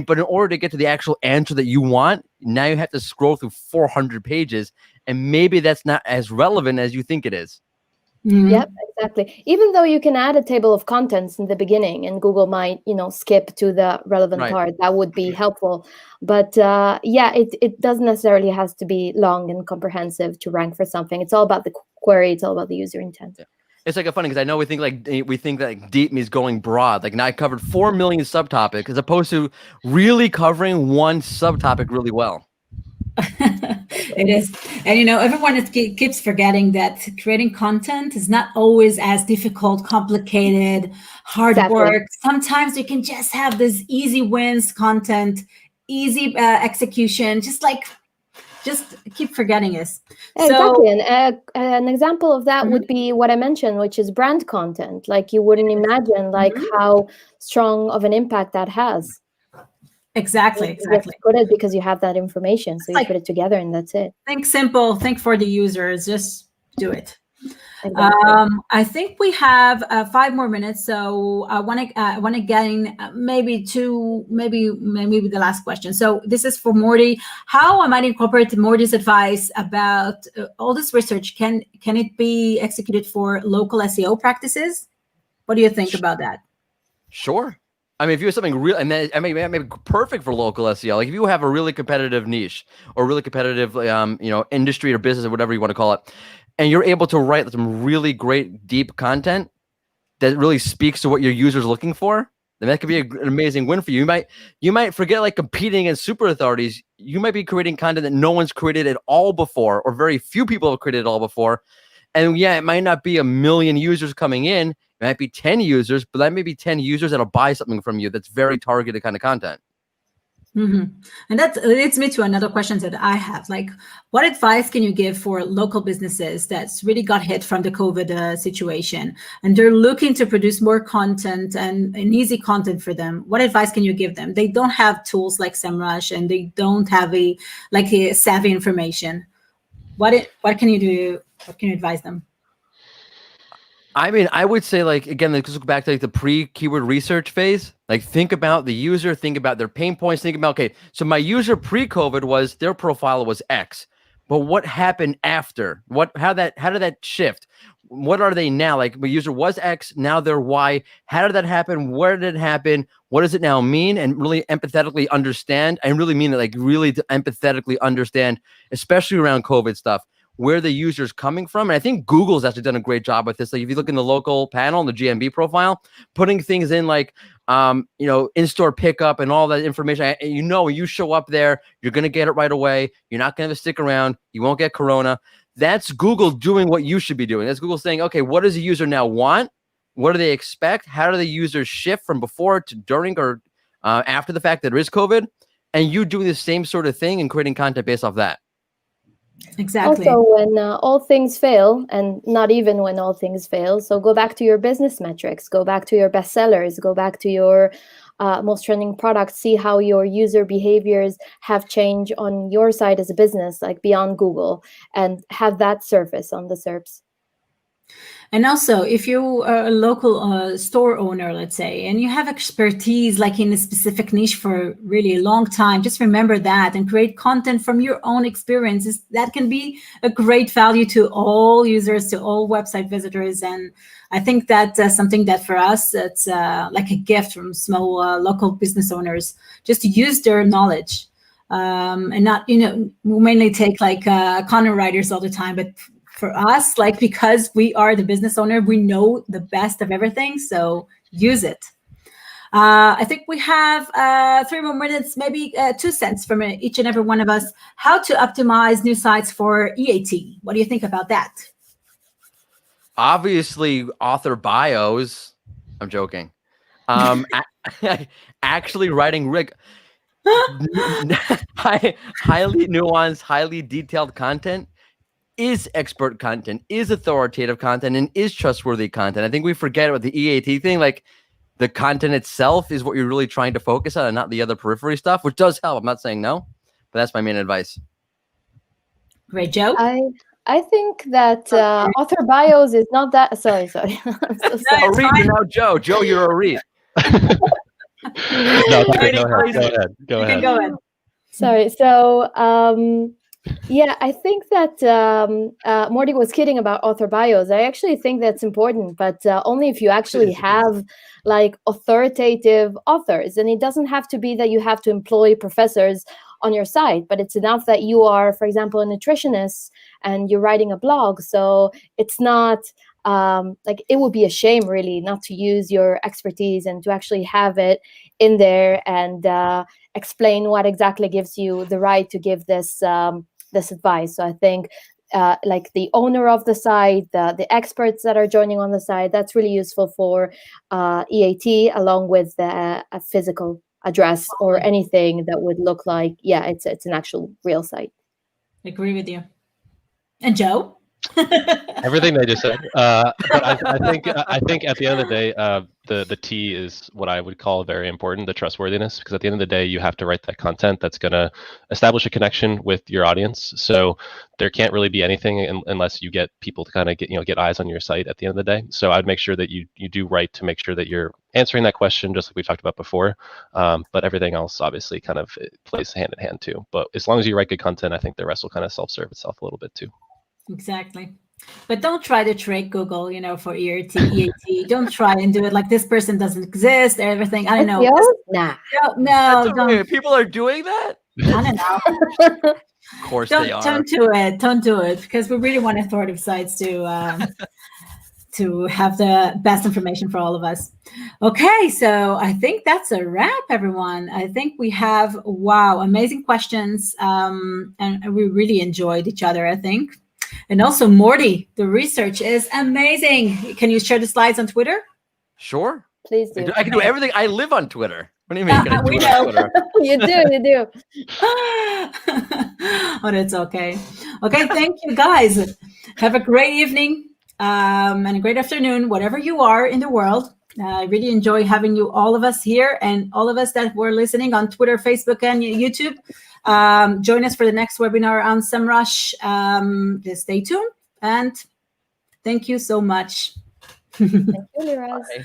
but in order to get to the actual answer that you want, now you have to scroll through 400 pages, and maybe that's not as relevant as you think it is. Mm-hmm. Yep, exactly. Even though you can add a table of contents in the beginning, and Google might, skip to the relevant part, that would be helpful. But it doesn't necessarily has to be long and comprehensive to rank for something. It's all about the query. It's all about the user intent. Yeah. It's like funny because I know we think that deep means going broad. Like now I covered 4 million subtopics as opposed to really covering one subtopic really well. It is. And, everyone keeps forgetting that creating content is not always as difficult, complicated, hard work. Sometimes you can just have this easy wins content, easy execution, just keep forgetting it. Exactly. And an example of that would be what I mentioned, which is brand content. Like you wouldn't imagine how strong of an impact that has. Exactly. Put it because you have that information, so you put it together and that's it. Think simple. Think for the users. Just do it. Exactly. I think we have 5 more minutes, so I want to get in maybe the last question. So this is for Mordy. How I might incorporate Mordy's advice about all this research? Can it be executed for local SEO practices? What do you think about that? Sure. I mean, if you have something real, and then I mean, maybe perfect for local SEO. Like if you have a really competitive niche or really competitive, industry or business or whatever you want to call it, and you're able to write some really great deep content that really speaks to what your users are looking for, then that could be an amazing win for you. You might forget like competing against super authorities. You might be creating content that no one's created at all before, or very few people have created at all before. And yeah, it might not be 1 million users coming in. It might be 10 users, but that may be 10 users that'll buy something from you that's very targeted kind of content. Mm-hmm. And that leads me to another question that I have. Like, what advice can you give for local businesses that's really got hit from the COVID situation, and they're looking to produce more content and easy content for them? What advice can you give them? They don't have tools like Semrush, and they don't have a savvy information. What can you do? What can you advise them? I mean, I would say, like, again, let's go back to like the pre-keyword research phase. Like, think about the user, think about their pain points, think about, okay, so my user pre-COVID was, their profile was X, but what happened after? How did that shift? What are they now? Like, my user was X, now they're Y. How did that happen? Where did it happen? What does it now mean? And really empathetically understand. I really mean it, like, really to empathetically understand, especially around COVID stuff, where the user's coming from. And I think Google's actually done a great job with this. Like if you look in the local panel, the GMB profile, putting things in like, in-store pickup and all that information. When you show up there, you're going to get it right away. You're not going to stick around. You won't get Corona. That's Google doing what you should be doing. That's Google saying, okay, what does the user now want? What do they expect? How do the users shift from before to during or after the fact that there is COVID? And you doing the same sort of thing and creating content based off that. Exactly. Also, when all things fail, and not even when all things fail, so go back to your business metrics, go back to your bestsellers, go back to your most trending products, see how your user behaviors have changed on your side as a business, like beyond Google, and have that surface on the SERPs. And also, if you are a local store owner, let's say, and you have expertise like in a specific niche for really a long time, just remember that and create content from your own experiences. That can be a great value to all users, to all website visitors. And I think that's something that for us, it's like a gift from small local business owners, just to use their knowledge and not, we mainly take like content writers all the time, but for us, like, because we are the business owner, we know the best of everything. So use it. I think we have 3 more minutes, maybe 2 cents from each and every one of us. How to optimize new sites for EAT. What do you think about that? Obviously, author bios. I'm joking. Actually writing highly nuanced, highly detailed content is expert content, is authoritative content, and is trustworthy content. I think we forget about the EAT thing. Like, the content itself is what you're really trying to focus on and not the other periphery stuff, which does help. I'm not saying no, but that's my main advice. Great, Joe. I think that author bios is not that. Sorry. I'm so sorry. Orit, you're now Joe. Joe, you're Orit. No, go ahead. Sorry. So, yeah, I think that Mordy was kidding about author bios. I actually think that's important, but only if you actually have like authoritative authors. And it doesn't have to be that you have to employ professors on your site, but it's enough that you are, for example, a nutritionist and you're writing a blog. So it's not like, it would be a shame really not to use your expertise and to actually have it in there and explain what exactly gives you the right to give this this advice. So I think like the owner of the site, the experts that are joining on the site, that's really useful for EAT, along with a physical address or anything that would look like, it's an actual real site. Agree with you. And Joe? Everything they just said. But I think at the end of the day, the T is what I would call very important, the trustworthiness, because at the end of the day, you have to write that content that's going to establish a connection with your audience. So there can't really be anything unless you get people to kind of get eyes on your site at the end of the day. So I'd make sure that you do write to make sure that you're answering that question, just like we talked about before. But everything else obviously kind of plays hand in hand too. But as long as you write good content, I think the rest will kind of self-serve itself a little bit too. Exactly. But don't try to trick Google, for EAT. Don't try and do it like this person doesn't exist, everything. I don't know. Nah. No, don't. People are doing that? I don't know. Of course they are. Don't do it. Don't do it, because we really want authoritative sites to have the best information for all of us. Okay, so I think that's a wrap, everyone. I think we have, amazing questions, and we really enjoyed each other, I think. And also, Mordy, the research is amazing. Can you share the slides on Twitter? Sure. Please do. I can do everything. I live on Twitter. What do you mean? We know. You do. Oh, that's okay. Okay, thank you, guys. Have a great evening and a great afternoon, whatever you are in the world. I really enjoy having you, all of us here, and all of us that were listening on Twitter, Facebook, and YouTube. Join us for the next webinar on Semrush. Just stay tuned, and thank you so much. Thank you, Liraz. Bye.